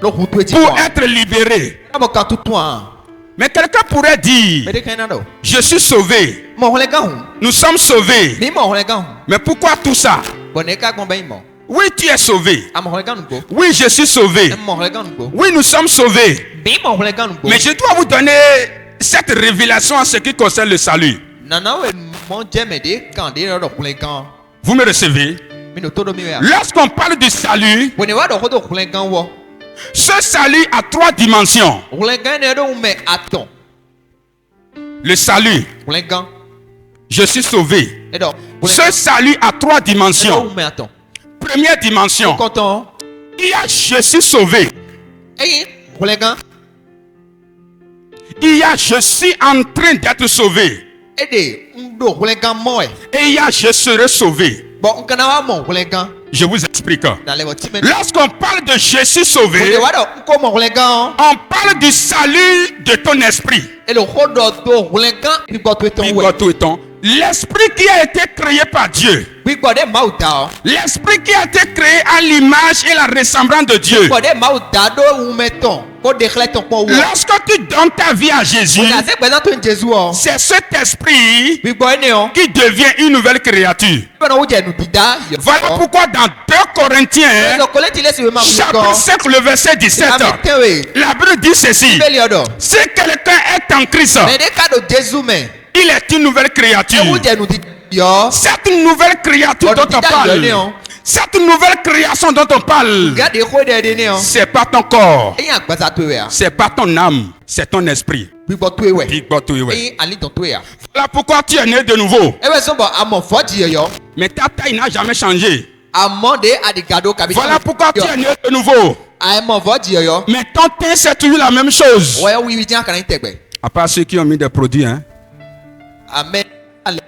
lo hutu eti pour être libéré. amo kan tutu an Mais quelqu'un pourrait dire, me de kan do je suis sauvé. mo hole gan hun Nous sommes sauvés. mi mo hole gan hun Mais pourquoi tout ça? bo ne ka gbon ben mo Oui, tu es sauvé. am hole gan go Oui, je suis sauvé. mo hole gan go Oui, nous sommes sauvés. mi mo hole gan go Mais je dois vous donner cette révélation en ce qui concerne le salut. nana we mo je me de kan de ro hole gan Vous me recevez? mi no todo mi we Lorsqu'on parle du salut, bo ne wa do hodo hole gan wo ce salut a 3 dimensions. hole gan ne do me aton Le salut, hole gan je suis sauvé. e do Ce salut a 3 do dimensions. me aton Première dimension, content il y a je suis sauvé. eh hole gan Il y a je suis en train d'être sauvé. e de ndo hole gan mo e Et il y a je serai sauvé. bo nkana wa mo hole gan Je vous explique. na le ti me Lorsqu'on parle de je suis de sauvé, wa do ko mo hole gan on parle du salut de ton esprit. e lo hodo do hole gan bi gbo to ton we L'esprit qui a été créé par Dieu. bi gbo de ma uta L'esprit qui a été créé à l'image et la ressemblance de Dieu. gbo de ma uta do un meton ko de khle ton po wo Lorsque tu donnes ta vie à Jésus, na se gbe na to Jésus o c'est cet esprit bi gbo ni o qui devient une nouvelle créature. bi na wo je nu dida yo Voilà pourquoi dans 2 Corinthiens, so ko le ti le si we ma bu chapitre 5, le verset 17, tewe la Bible dit ceci. beli odo Si quelqu'un est en Christ, me de ka do Jésus me il est une nouvelle créature. e wo je nu dida yo Cette nouvelle créature dont on parle, cette nouvelle création dont on parle, ga de ko de ni o c'est pas ton corps, e yan gbasa to we a c'est pas ton âme, c'est ton esprit. bi gbo to we Big Boto, ouais. e ali ton to we a Voilà pourquoi tu es né de nouveau. e we so bo amo foji yo Mais ta taille n'a jamais changé. amo de adigado kabi Voilà pourquoi tu es né de nouveau. amo foji yo Mais ton teint, c'est toujours la même chose. wo wi wi jan kan tegbe À part ceux qui ont mis des produits, hein. amen amen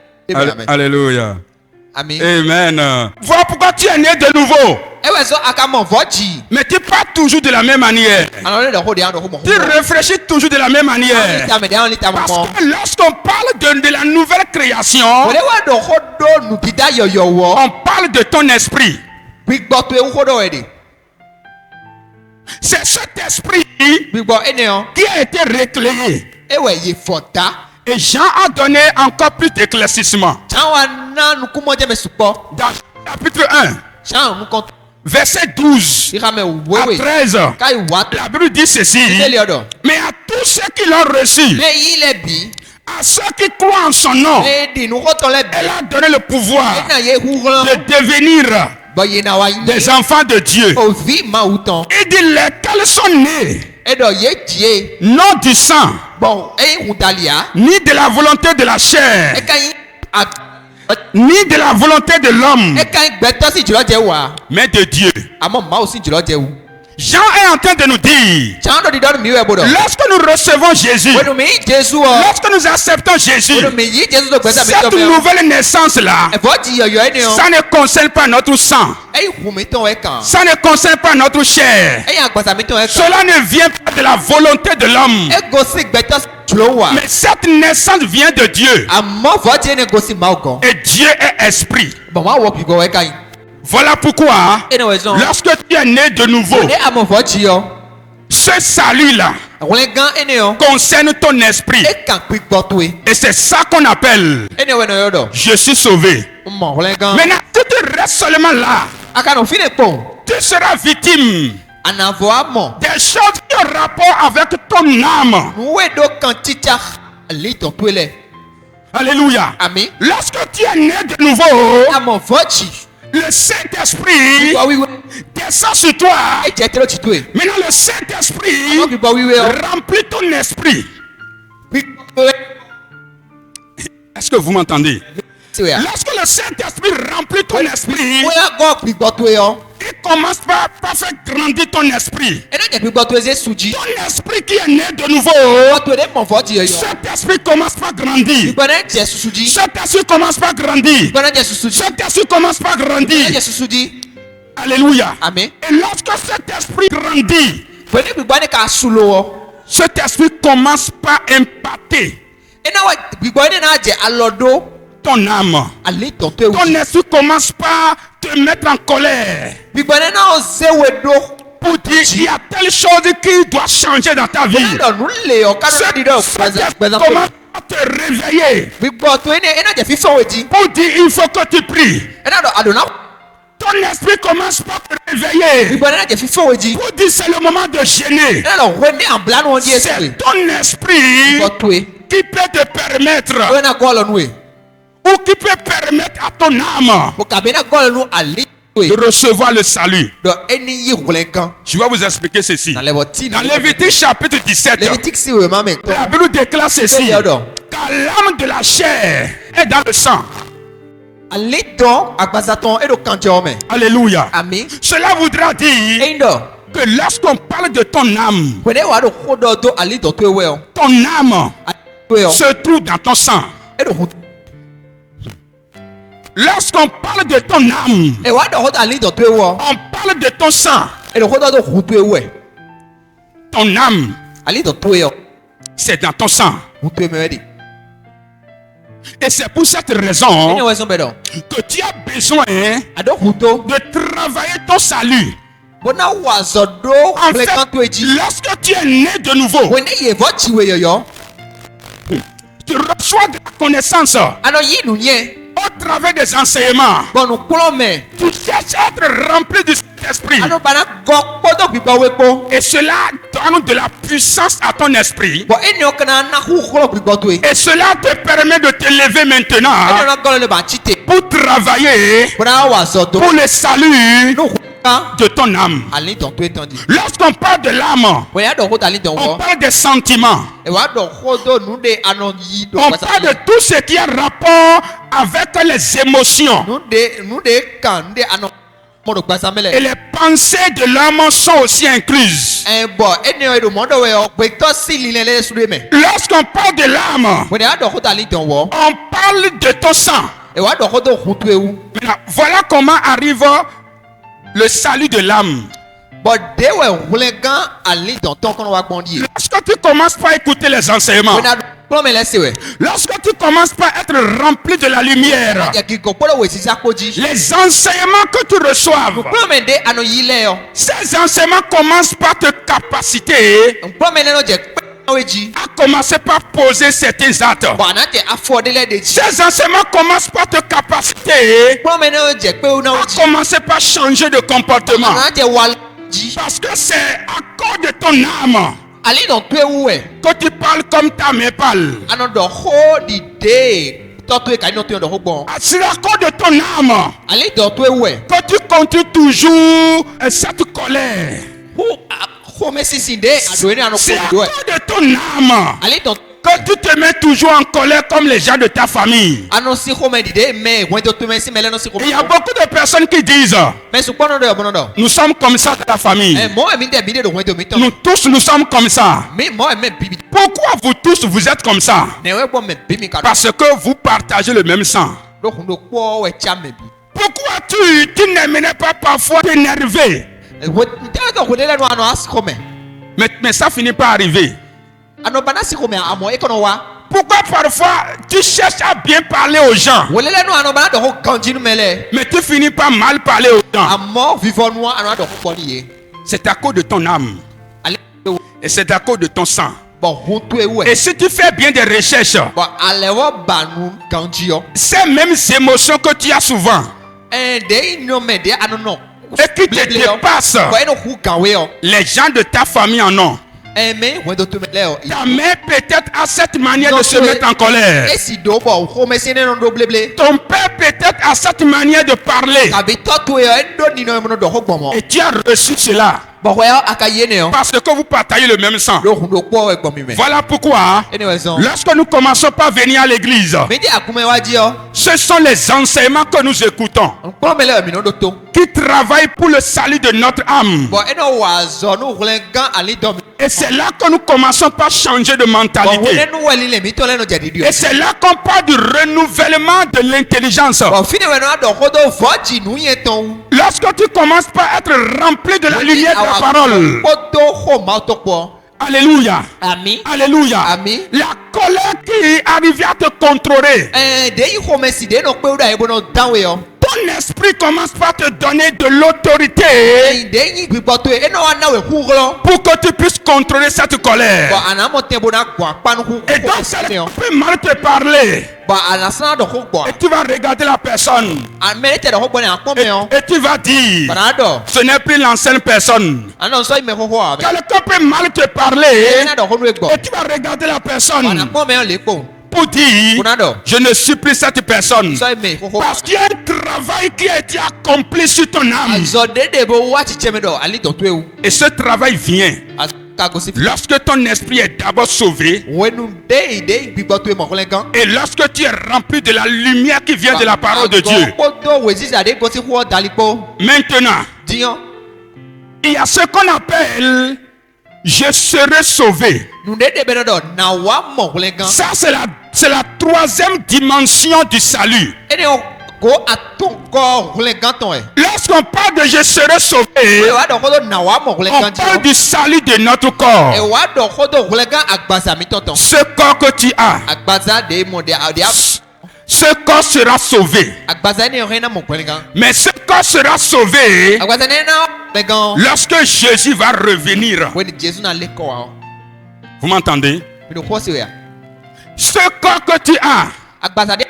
Alléluia. amen Amen. Voilà pourquoi tu es né de nouveau. e we so aka mo foji Mais tu parles toujours de la même manière. ano le do ho de ano ho mo Tu réfléchis toujours de la même manière. ta me de ano ta mo Parce mo que lorsqu'on parle de la nouvelle création, ole wa do ho do nu dida yo wo on parle de ton esprit. bi gbo to e ho do we de C'est cet esprit bi gbo ene o qui a été réclamé. e we ye fota Et Jean a donné encore plus d'éclaircissement. chan wa na nu ku mo je me supo Dans chapitre 1, chan nu kon verset 12 ti ka me à wewe 13, kai wa la Bible dit ceci. le odo Mais à tous ceux qui l'ont reçu, me yi le bi à ceux qui croient en son nom, le di nu ho to le bi elle a donné le pouvoir na ye hu ran de devenir bo ye na wa yi des enfants de Dieu. o vi ma uton Il dit lesquels sont nés, e do ye tie non du sang, bon e hu dalia ni de la volonté de la e chair, kan yi ni de la volonté de l'homme, e kan gbe to si jiro je wa mais de Dieu. amo ma o si jiro je wu Jean est en train de nous dire, chan do di do mi we bodo lorsque nous recevons Jésus, wenu mi Jésus o lorsque nous acceptons Jésus, wenu mi yi Jésus do gbesa mi to cette me nouvelle naissance-là, e foji yo yo ene o ça ne concerne pas notre sang, e hu mi ton e kan ça ne concerne pas notre chair. e yan gbesa mi ton e kan Cela ne vient pas de la volonté de l'homme, e go si gbe to jiro wa mais cette naissance vient de Dieu. amo foji ene go si ma o gan Et Dieu est esprit. bon ma wo bi go e kan Voilà pourquoi, ene raison lorsque tu es né de nouveau, ne amo vochi yo ce salut-là wole gan ene yo concerne ton esprit. e kan gbigbotoe Et c'est ça qu'on appelle ene we no yo do je suis sauvé. mo wole gan Maintenant, si tu restes seulement là, aka no fine pon tu seras victime anavo amo des choses qui ont rapport avec ton âme. we do kan ticha ali ton twele Alléluia. ami Lorsque tu es né de nouveau, amo vochi le Saint-Esprit wa wiwe descend sur toi. e je telo titwe Maintenant, le Saint-Esprit amo gbigbo wiwe o remplit ton esprit. gbigbo Est-ce que vous m'entendez? we ya Lorsque le Saint-Esprit remplit ton esprit, we ya go gbigbotoe yo il commence par faire grandir ton esprit. ene je gbigbotoe ze suji Ton esprit qui est né de nouveau, gbigbotoe de mo vochi yo cet esprit commence par grandir. gbigbo ne je suji Cet esprit commence par grandir. gbigbo ne je suji Cet esprit commence par ne grandir. je suji Alléluia. ami Et lorsque cet esprit grandit, we ne gbigbo ne ka sulo o cet esprit commence par impacter ene wa gbigbo ne na je alodo ton âme. ali ton to Ton esprit commence par te mettre en colère gbigbo ne na o ze we do pour dire il y a telle chose qui doit changer dans ta vie. ene do nu le o ka no di do Cet esprit gbeza commence à te réveiller gbigbo to ene je fi fo we di pour dire il faut que tu pries. ene do adona Ton esprit commence par te réveiller gbigbo ne je fi fo we di pour dire c'est le moment de gêner. ene do we ne en bla no di ese C'est ton esprit gbigbo to e qui peut te permettre we na go lo nu e ou qui peut permettre à ton âme mo ka be na go lo nu ali to e de recevoir le salut. do eni yi wole kan Je vais vous expliquer ceci. na level ti Dans Lévitique chapitre 17, Lévitique si we ma me to la Bible déclare ceci. Yo do Car l'âme de la chair est dans le sang. ali do agbazaton e do kan je o me Alléluia. ami Cela voudra dire e do que lorsqu'on parle de ton âme, we ne wa do ko do ali do to e we o ton âme to e o se trouve dans ton sang. e do hu Lorsqu'on parle de ton âme, e wa do ho ali do to e wo on parle de ton sang. e do ho do hu to e we Ton âme, ali do to e o c'est dans ton sang. hu to e me di Et c'est pour cette ene raison we so be do que tu as besoin ado hu to de travailler ton salut. bona wa zo do En le kan to e fait, ji lorsque tu es né de nouveau, we ne ye vo chi we yo tu reçois de la connaissance ano yi nu nye au travers des enseignements. bonu klo me Tu cherches à être rempli du Saint-Esprit. ano bana go podo gbigbo we po Et cela donne de la puissance à ton esprit. bo eni o kana na hu klo gbigbo to e Et cela te permet de te lever ene maintenant na go le ba chite pour travailler bona wa zo do pour le salut no hu ka de ton âme. ali do to e tan di Lorsqu'on parle de l'âme, we ya do ho ali do on wo parle des sentiments. e wa do ho do nu de ano yi do On parle de tout ce qui a rapport avec les émotions. nu de kan de ano mo do gbasa Et mele les pensées de l'âme sont aussi incluses. e bo eni o do mo do we o gbe to si li le su de me Lorsqu'on parle de l'âme, we ya do ho ali do wo on parle de ton sang. e wa do ho do hu to ewu Maintenant, voilà comment arrive le salut de l'âme. bo de we wole gan ali do ton kono wa gbon di Lorsque tu commences par écouter les enseignements, we na klo me le se we lorsque tu commences par être rempli de la lumière, ya ki ko polo we si sa koji les enseignements que tu reçois, klo me de ano yi le yo ces enseignements commencent par te capaciter klo me le no je pe we ji à commencer par poser certains actes. bo na je afford le de ji Ces enseignements commencent par te capaciter klo me no je pe una à o ji commencer par changer de comportement. na je wa ji Parce que c'est à cause de ton âme ali do to ewu we que tu parles comme ta mère parle. ano do ho di de to to e ka no to do ho gbon C'est à cause de ton âme ali do to ewu we que tu continues toujours cette colère. ho me sisi de ado ni ano C'est à ko do e cause de ton âme ali do que tu te mets toujours en colère comme les gens de ta famille. ano si ho me di de me won to to me si me le no si ko Il y a beaucoup de personnes qui disent, me su kono do bono do nous sommes comme ça dans la famille. e mo e mi de bi de do won to mi ton Nous tous, nous sommes comme ça. mi mo e me bibi Pourquoi vous tous, vous êtes comme ça? ne we bo me bi mi ka do Parce que vous partagez le même sang. do hun do po we cha me bi Pourquoi tu n'aimerais pas parfois t'énerver? we nta do ho de le no ano as ko me Mais ça finit par arriver. ano bana si ko me amo e kono wa Pourquoi parfois tu cherches à bien parler aux gens, Wole le no ano ba do ko ganji nu mele. mais tu finis par mal parler aux gens? Amo vivant no ano do ko boni ye. C'est à cause de ton âme. Ale Et c'est à cause de ton sang. bon huntu e we. Et si tu fais bien des recherches, Bon alewo banu ganji yo. ces mêmes émotions que tu as souvent De no me de ano no. et qui te dépassent, Ko eno hu ganwe yo. les gens de ta famille en ont. Me we do to me le yo. Ta mère peut-être a cette manière de se mettre en colère. E si do bo ko me sene no do bleble. Ton père peut-être a cette manière de parler. Kabi to to yo e do ni no mo do ko gbomo. Et tu as reçu cela Bon we akaye ne yo. parce que vous partagez le même sang. Do hu do po e gbomi me. Voilà pourquoi, Anyway so. lorsque nous commençons par venir à l'église, Me di akume wa ji yo. ce sont les enseignements que nous écoutons Ko me le mi no do to. qui travaillent pour le salut de notre âme. Bon eno wa zo no hulengan ali do mi. Et c'est là que nous commençons par changer de Bon mentalité. enu wali le mi to le no jadi dio. Et c'est là qu'on parle du renouvellement de l'intelligence. Bon fini we no do ko do voji nu yen ton. Lorsque tu commences par être rempli de la lumière de la parole. Ko do ho ma to po. Alléluia. Ami. Alléluia. Ami. La colère qui arrive à te contrôler. De yi ho me si de no pe uda e bono danwe yo. Ton esprit commence par te donner de l'autorité De yi gbigbo to e no wa na we hu glo. pour que tu puisses contrôler cette colère. Bon anamo te bona gwa panu hu. Et donc, ça peut mal te parler. Bon anasana do ho gbo. Et tu vas regarder la personne. Amene te do ho gbo ni akpo Et, me yo. et tu vas dire, Banado. ce n'est plus l'ancienne personne. Anon so me ho ho a. Quelqu'un peut mal te parler. Na do ho nu e gbo. Et tu vas regarder la personne Anakpo me yo le po. pour dire, Banado. je ne suis plus cette personne. So me ho ho. Parce qu'il y a un travail qui a été accompli sur ton âme. Zo de bo wa chiche me do ali to to e. Et ce travail vient Kago si. lorsque ton esprit est d'abord sauvé. Wenu de gbigbo to e mo hulengan. Et lorsque tu es rempli de la lumière qui vient de la parole de Dieu. Kodo wezi za de go si ho daliko. Maintenant, Dion. il y a ce qu'on appelle je serai sauvé. Nu de be do na wa mo hulengan. Ça, c'est la troisième dimension du salut. Ene o go aton ko hulengan ton e. Lorsqu'on parle de je serai sauvé, E wa do ko do na wa mo on hulengan parle ji. du salut de notre E corps. wa do ko do hulengan agbaza mi tonton. Ce corps que tu as, Agbaza de mo de ce corps sera sauvé. agbaza ne rena mo hulengan. Mais ce corps sera sauvé Agbaza ne na hulengan. lorsque Jésus va revenir. When Jesus na le ko wa. Vous m'entendez? Mi do ko si ya. Ce corps que tu as, Agbaza de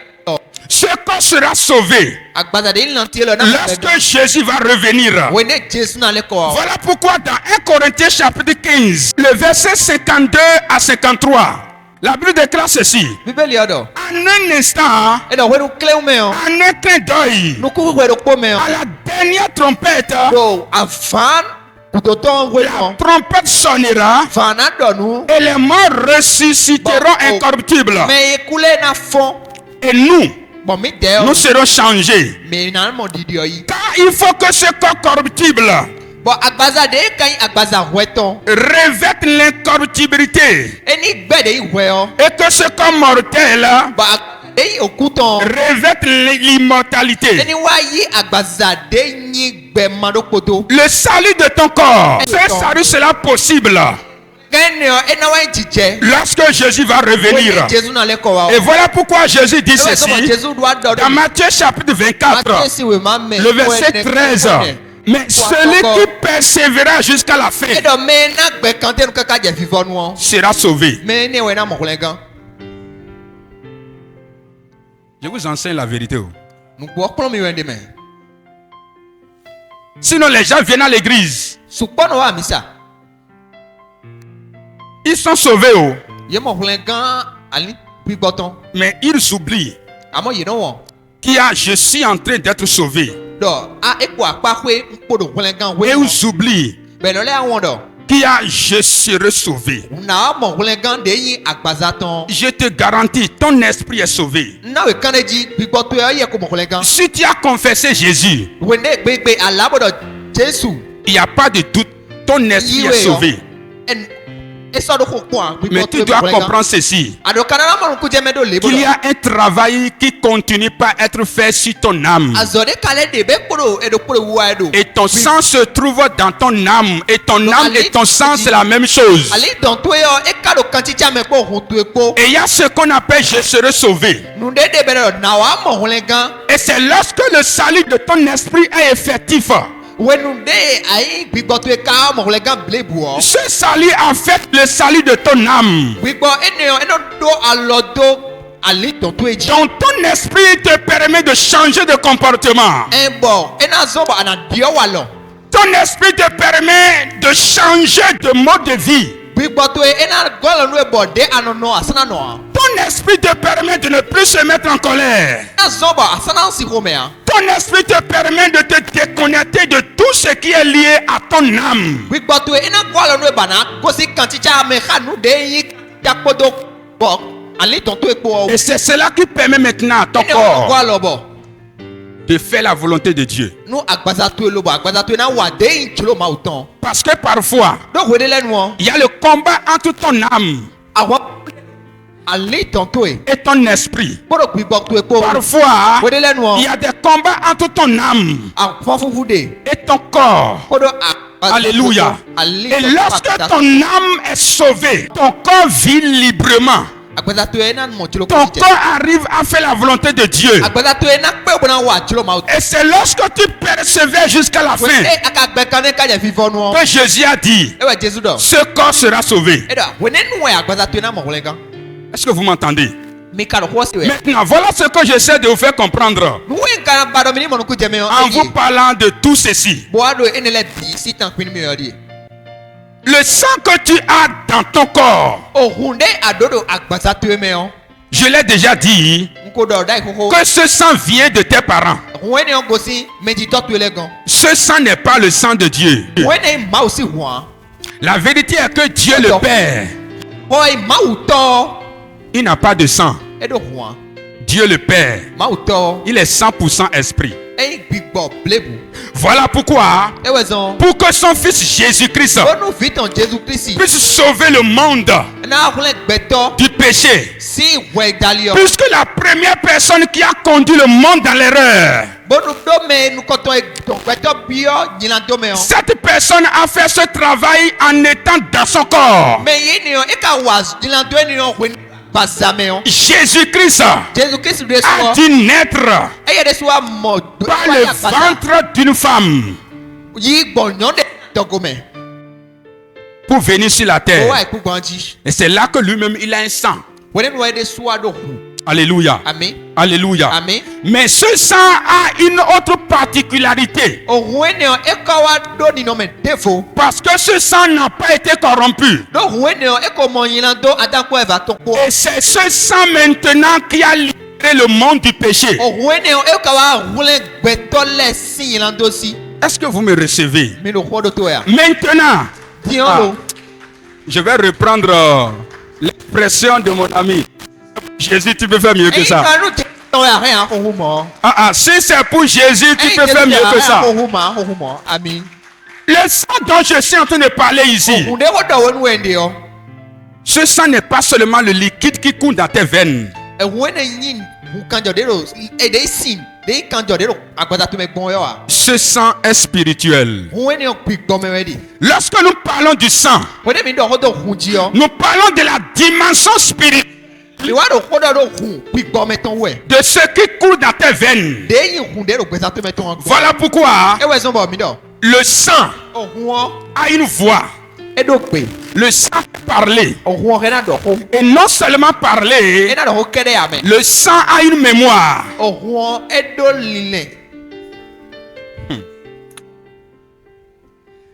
ce corps sera sauvé agbaza de lanti le na. lorsque Jésus va revenir. When Jesus na le ko wa. Voilà pourquoi dans 1 Corinthiens chapitre 15, le verset 52 à 53, la Bible déclare ceci. Bíbélì ọdọ. En un instant, Ẹ dọ̀ wẹ́nu kílẹ̀ mẹ́ ọ. en un clin d'œil, Nukú wíwẹ̀ ló pọ̀ mẹ́ ọ. à la dernière trompette, Do àfàn kùtòtò wẹ́nu la ọ. trompette sonnera Fànà dọ̀nu. et les morts ressusciteront incorruptibles. Mẹ ikulẹ̀ na fọ́n. Et nous, Bọ̀ mi tẹ́ nous ọ. serons changés. Mẹ iná mọ̀ dídì ọ yìí. Car il faut que ce corps corruptible Bọ̀ àgbàza de kan àgbàza wẹ̀ tán. revête l'incorruptibilité Ẹni gbẹ̀dẹ̀ yìí wẹ̀ ọ. et que ce corps mortel Bọ̀ àgbẹ̀dẹ̀ òkú tán. revête l'immortalité. Ẹni wá yí àgbàza de yín gbẹ̀mọ́dókòtò. Le salut de ton corps, ce salut sera possible Kẹ́ni ọ ẹna wá ń jìjẹ. lorsque Jésus va revenir. Wẹ́n Jésù náà lẹ́kọ̀ọ́ wa. Et voilà pourquoi Jésus dit Ẹwẹ́ ceci sọ́mọ Jésù wá dans dọ̀dọ̀. Matthieu chapitre 24, le verset 13. Mais celui qui persévérera jusqu'à la fin Eɖɔ mɛ na gbɛ kante nu kaka dze vivɔ nuɔ. sera sauvé. Mɛ ne wɛ na mɔgɔlɛ gan. Je vous enseigne la vérité. Nugbɔ kplɔ mi wɛ de mɛ. Sinon les gens viennent à l'église, Sukpɔ na wa misa. ils sont sauvés, Ye mɔgɔlɛ gan ali gbigbɔtɔn. mais ils oublient Amɔ yi n'wɔ. je suis en train d'être sauvé. Dɔ a ekpo akpakoe nkpo do gɔlɛ gan Et wɛ. ils oublient Bɛnɔ lɛ awɔ dɔ. je serai sauvé. Na mɔgɔlɛ gan de yi agbazatɔn. Je te garantis, ton esprit est sauvé. Na wɛ kan de dzi gbigbɔtɔ yɛ yɛ ko mɔgɔlɛ gan. Si tu as confessé Jésus, Wɛ ne gbegbe alabɔ dɔ Jesu. il n'y a pas de doute, ton esprit est sauvé. Mais tu dois comprendre ceci. Qu'il y a un travail qui continue par être fait sur ton âme. Et ton sang se trouve dans ton âme. Et ton âme et ton sang, c'est la même chose. Et il y a ce qu'on appelle je serai sauvé. Et c'est lorsque le salut de ton esprit est effectif. Ce salut affecte le salut de ton âme. Donc ton esprit te permet de changer de comportement. Ton esprit te permet de changer de mode de vie. Ton esprit te permet de ne plus se mettre en colère. Ton esprit te permet de te déconnecter de tout ce qui est lié à ton âme. Et c'est cela qui permet maintenant à ton corps de faire la volonté de Dieu. Parce que parfois, il y a le combat entre ton âme et ton esprit. Parfois, il y a des combats entre ton âme et ton corps. Alléluia. Et lorsque ton âme est sauvée, ton corps vit librement. Ton corps arrive à faire la volonté de Dieu. Et c'est lorsque tu persévères jusqu'à la fin que Jésus a dit, ce corps sera sauvé. Est-ce que vous m'entendez? Maintenant, voilà ce que j'essaie de vous faire comprendre en vous parlant de tout ceci. Le sang que tu as dans ton corps, je l'ai déjà dit, que ce sang vient de tes parents. Ce sang n'est pas le sang de Dieu. La vérité est que Dieu le Père, il n'a pas de sang. Dieu le Père, il est 100% esprit. Voilà pourquoi, pour que son fils Jésus-Christ puisse sauver le monde du péché, puisque la première personne qui a conduit le monde dans l'erreur, cette personne a fait ce travail en étant dans son corps. Jésus-Christ a dû naître par le ventre d'une femme pour venir sur la terre. Et c'est là que lui-même il a un sang. Alléluia. Amen. Alléluia. Amen. Mais ce sang a une autre particularité. Parce que ce sang n'a pas été corrompu. Et c'est ce sang maintenant qui a libéré le monde du péché. Est-ce que vous me recevez? Maintenant, je vais reprendre l'expression de mon ami. Jésus, tu peux faire mieux que ça. Si c'est pour Jésus, tu peux faire mieux que ça. Le sang dont je suis en train de parler ici, ce sang n'est pas seulement le liquide qui coule dans tes veines. Ce sang est spirituel. Lorsque nous parlons du sang, nous parlons de la dimension spirituelle de ce qui coule dans tes veines. Voilà pourquoi le sang a une voix. Le sang parler. Et non seulement parler, le sang a une mémoire.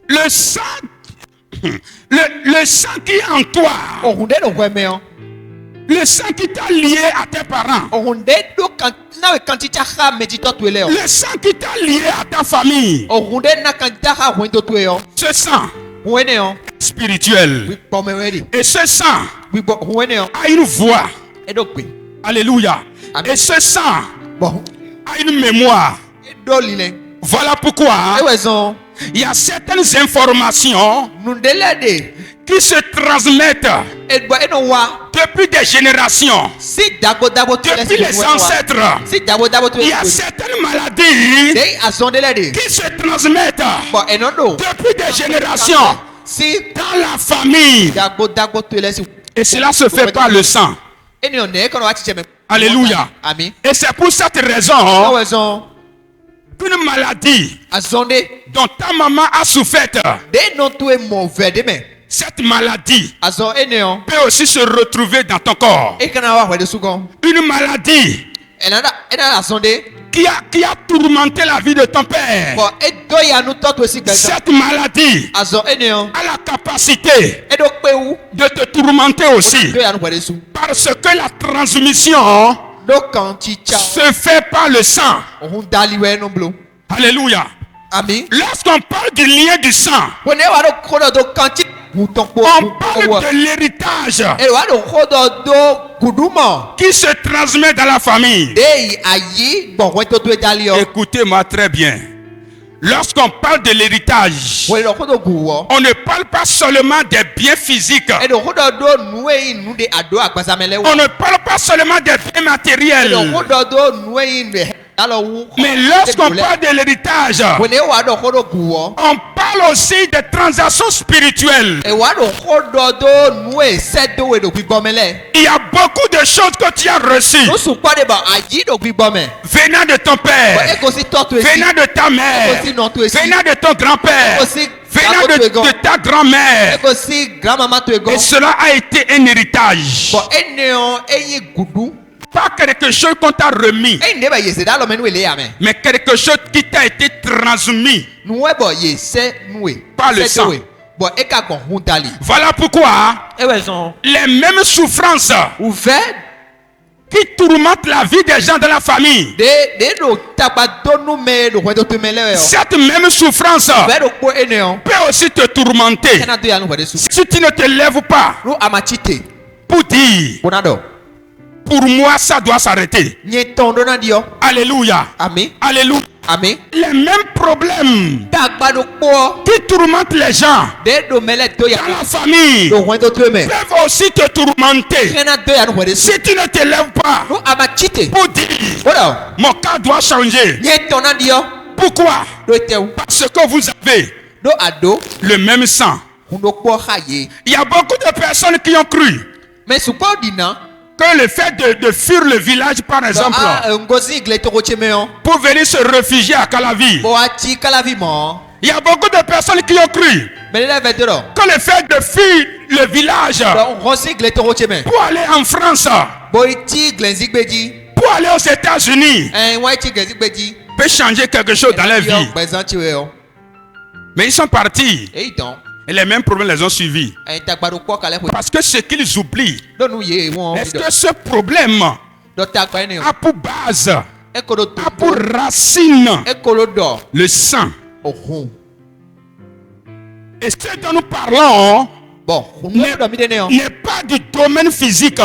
Le sang, le sang qui est en toi, le sang qui t'a lié à tes parents, le sang qui t'a lié à ta famille, ce sang spirituel. Et ce sang a une voix. Alléluia. Et ce sang a une mémoire. Voilà pourquoi il y a certaines informations qui se transmettent Edbo eno wa. depuis des générations, Si dabo tu depuis les ancêtres. Si dabo tu Il y a certaines maladies Dei azondele de. qui se transmettent Bon enodo. depuis des générations Si dans la famille. dabo tu lesi. Et cela se fait par le sang. Eni one kono wa chicheme. Alléluia. Amen. Et c'est pour cette raison Awezon qu'une maladie azonde dont ta maman a souffert, de non tu e mauvais de me. cette maladie Azon eneon. peut aussi se retrouver dans ton corps. E kana wa de sugon. Une maladie Ena azonde. qui a tourmenté la vie de ton père. Bon edo ya nu to si gba. Cette maladie Azon eneon. a la capacité Edo pe wu. de te tourmenter aussi. Edo ya nu de su. Parce que la transmission Do kan chicha. se fait par le sang. Ohun daliwe no blo. Alléluia. Amen. Lorsqu'on parle du lien du sang, Wone wa do kodo do kan chi. on parle de l'héritage E wa do kodo do kudumo. qui se transmet dans la famille. Dei ayi bon won to dalio. Écoutez-moi très bien. Lorsqu'on parle de l'héritage, Wone do kodo guwo. on ne parle pas seulement des biens physiques. E do kodo do nuwe nu de ado agbazamele On ne parle pas seulement des biens matériels. Mais lorsqu'on parle de l'héritage, on parle aussi des transactions spirituelles. Il y a beaucoup de choses que tu as reçues venant de ton père, venant de ta mère, venant de ton grand-père, venant de ta grand-mère. Et cela a été un héritage. Pas quelque chose qu'on t'a remis, mais quelque chose qui t'a été transmis par le sang. Voilà pourquoi les mêmes souffrances qui tourmentent la vie des gens dans la famille, cette même souffrance peut aussi te tourmenter si tu ne te lèves pas pour dire: pour moi, ça doit s'arrêter. Alléluia. Amen. Alléluia. Amen. Les mêmes problèmes qui tourmentent les gens dans la famille peuvent aussi te tourmenter si tu ne te lèves pas pour dire: mon cas doit changer. Pourquoi? Parce que vous avez le même sang. Il y a beaucoup de personnes qui ont cru que le fait de fuir le village, par exemple, pour venir se réfugier à Calavi, il y a beaucoup de personnes qui ont cru que le fait de fuir le village pour aller en France, pour aller aux États-Unis, peut changer quelque chose dans leur vie. Mais ils sont partis. Et les mêmes problèmes les ont suivis. Parce que ce qu'ils oublient, est-ce que ce problème a pour base, a pour racine le sang? Et ce dont nous parlons n'est pas du domaine physique,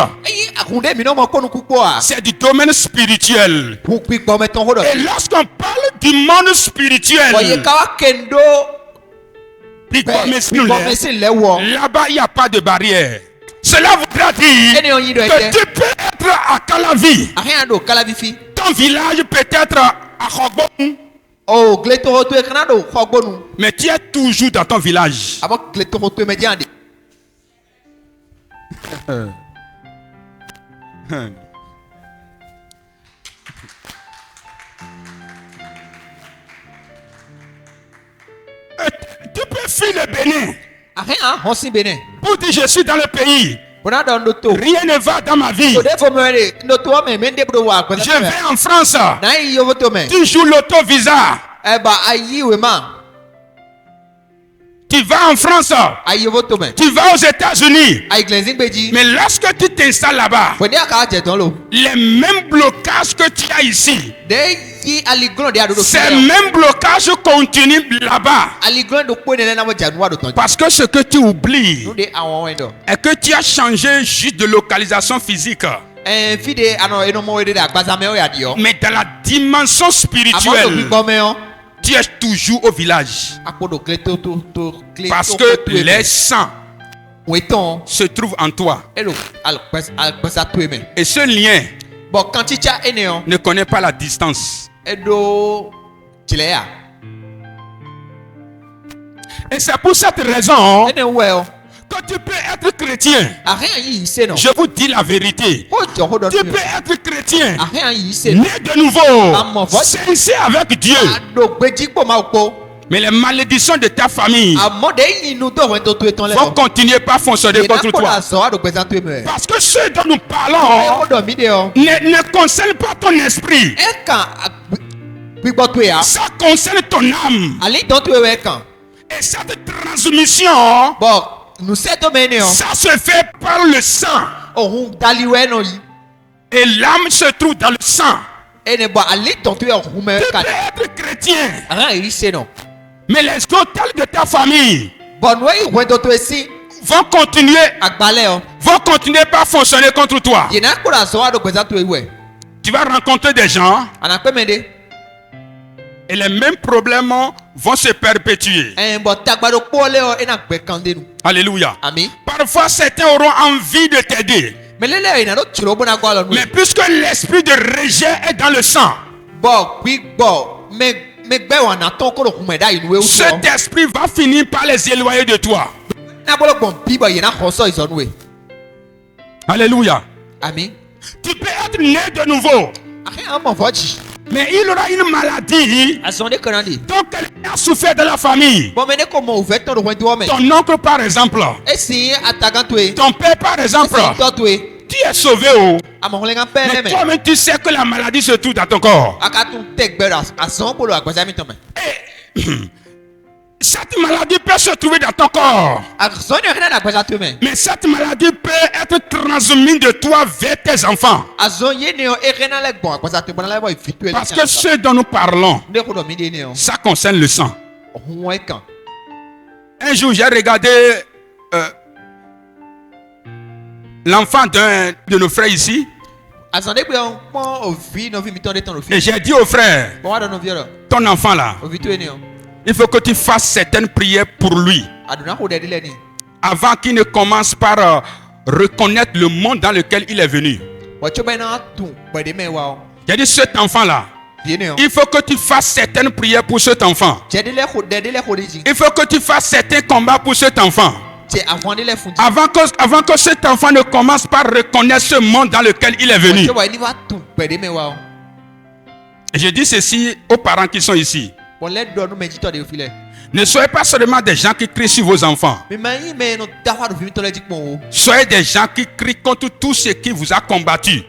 c'est du domaine spirituel. Et lorsqu'on parle du monde spirituel, là-bas, il n'y a pas de barrière. Cela voudra dire que tu peux être à Calavi. Ton village peut être à Khogbon. Mais tu es toujours dans ton village. Tu peux fuir le Bénin pour dire: je suis dans le pays, rien ne va dans ma vie, je vais en France. Tu joues l'auto-visa, tu vas en France, tu vas aux États-Unis. Mais lorsque tu t'installes là-bas, les mêmes blocages que tu as ici, ces mêmes blocages continuent là-bas. Parce que ce que tu oublies est que tu as changé juste de localisation physique, mais dans la dimension spirituelle, tu es toujours au village. Parce que les sangs Ouéton. se trouve en toi. Et le alpesa tout aimé. Et ce lien Bon, quand tu as un néon, ne connaît pas la distance. et do Chilea. Et c'est pour cette raison Et well. que tu peux être chrétien. A rien y c'est non. Je vous dis la vérité. Hold on. Tu peux être chrétien, A rien y c'est non. né de nouveau, Amen. sincère avec Dieu. Donc, petit pour ma ko. Mais les malédictions de ta famille A mon day nous to went to ton vont continuer par fonctionner contre toi. Parce que ce dont nous parlons Hold on vidéo. ne concerne pas ton esprit. Et quand Bigbo to ya. Ça concerne ton âme. Ali don't we quand. Et cette transmission, Bon, nous c'est au néon. ça se fait par le sang. Oh, daliwe no yi. Et l'âme se trouve dans le sang. Et ne bon ali don't we rume Tu kan. peux être chrétien, Rien y c'est non. mais les hôtels de ta famille Bon, ouais, went to si. vont continuer Agbaleo. par fonctionner contre toi. Yena ko la so ado kweza to we. Tu vas rencontrer des gens Anakpe mende. et les mêmes problèmes vont se perpétuer. Bon tagbado pole o ena gbe kande nu. Alléluia. Ami. Parfois, certains auront envie de t'aider. Mais lele ina do chiro bona ko lo nu. Mais puisque l'esprit de rejet est dans le sang, Bon, quick bon. Me gbe wa na ton ko lo kume da inu we uso. cet esprit va finir par les éloigner de toi. Na bolo bon bibo yena khoso izonu we. Alléluia. Ami. Tu peux être né de nouveau, Ahe amo voji. mais il aura une maladie Azonde kanandi. dont quelqu'un a souffert dans la famille. Bon mene ko mo ouvert ton do went me. Ton oncle, par exemple, Esi atagan to e. ton père, par exemple, Esi to to e. tu es sauvé. Oh. Amo holenga pe Mais me. toi-même, tu sais que la maladie se trouve dans ton corps. Akatu tek bera azon polo agbaza mi tome. Cette maladie peut se trouver dans ton corps. Azon yo hena agbaza to me. Mais cette maladie peut être transmise de toi vers tes enfants. Azon ye ne o e hena le bon agbaza to bona le boy fitu e. Parce que ce dont nous parlons, ne ko do mi de ne o. ça concerne le sang. Ohun e kan. Un jour, j'ai regardé l'enfant d'un de nos frères ici. Azonde pe on pon ovi no vi mi ton de ton Et ofi. j'ai dit au frère, Bon wa do no vi ro. ton enfant là, Ovi to e ne o. il faut que tu fasses certaines prières pour lui. Aduna ko de le ni. Avant qu'il ne commence par reconnaître le monde dans lequel il est venu. Wa cho be na tun pe de me wa o. J'ai dit, cet enfant là, Di ne o. il faut que tu fasses certaines prières pour cet enfant. Je de le ko de ji. Il faut que tu fasses certains combats pour cet enfant. Je avant de le fundi. Avant que cet enfant ne commence par reconnaître ce monde dans lequel il est venu. Cho wa ni wa tun pe de me wa o. Et je dis ceci aux parents qui sont ici. Bon le do no me ji to de ofile. Ne soyez pas seulement des gens qui crient sur vos enfants. Me mai me no da wa do vi mi to le ji pon o. Soyez des gens qui crient contre tout ce qui vous a combattu.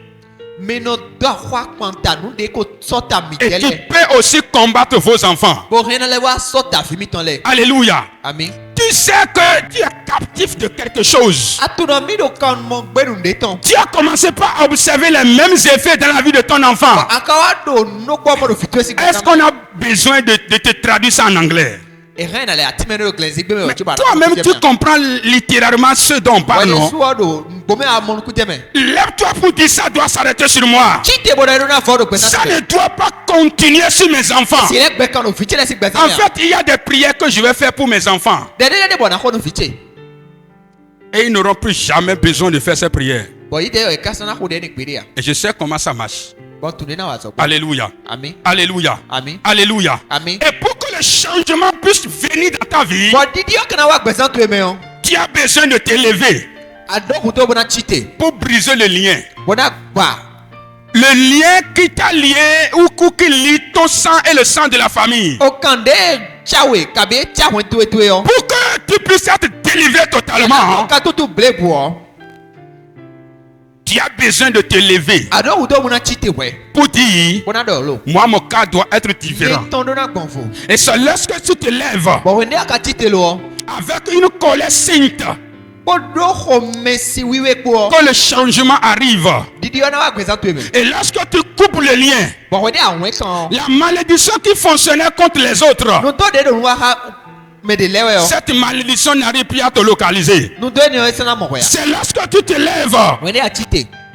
Me no da wa kwanta nu de ko sota mi Et qui tele. peut aussi combattre vos enfants. Bon hena le wa sota vi mi ton le. Alléluia. Ami. Tu sais que tu es captif de quelque chose. Atuna mi do kan mo gberu de ton. Tu as commencé par observer les mêmes effets dans la vie de ton enfant. Akawa do no ko mo do fitu esi. Est-ce qu'on a besoin de te traduire ça en anglais? Et rien n'allait à Timeno de Glenn Zigbe, mais tu vas. Toi-même, tu comprends littéralement ce dont on parle, non? Lève-toi pour dire ça doit s'arrêter sur moi. Ça ne doit pas continuer sur mes enfants. En fait, il y a des prières que je vais faire pour mes enfants. Et ils n'auront plus jamais besoin de faire ces prières. Et je sais comment ça marche. Alléluia. Amen. Alléluia. Amen. Alléluia. Amen. Et pour que le changement puisse venir dans ta vie, tu as besoin de t'élever pour briser le lien. Le lien qui t'a lié ou qui lie ton sang et le sang de la famille. Pour que tu puisses être délivré totalement, tu as besoin de t'élever pour dire, moi mon cas doit être différent. Et c'est lorsque tu te lèves avec une colère sainte que le changement arrive. Et lorsque tu coupes le lien, la malédiction qui fonctionnait contre les autres, cette malédiction n'arrive plus à te localiser. C'est lorsque tu te lèves,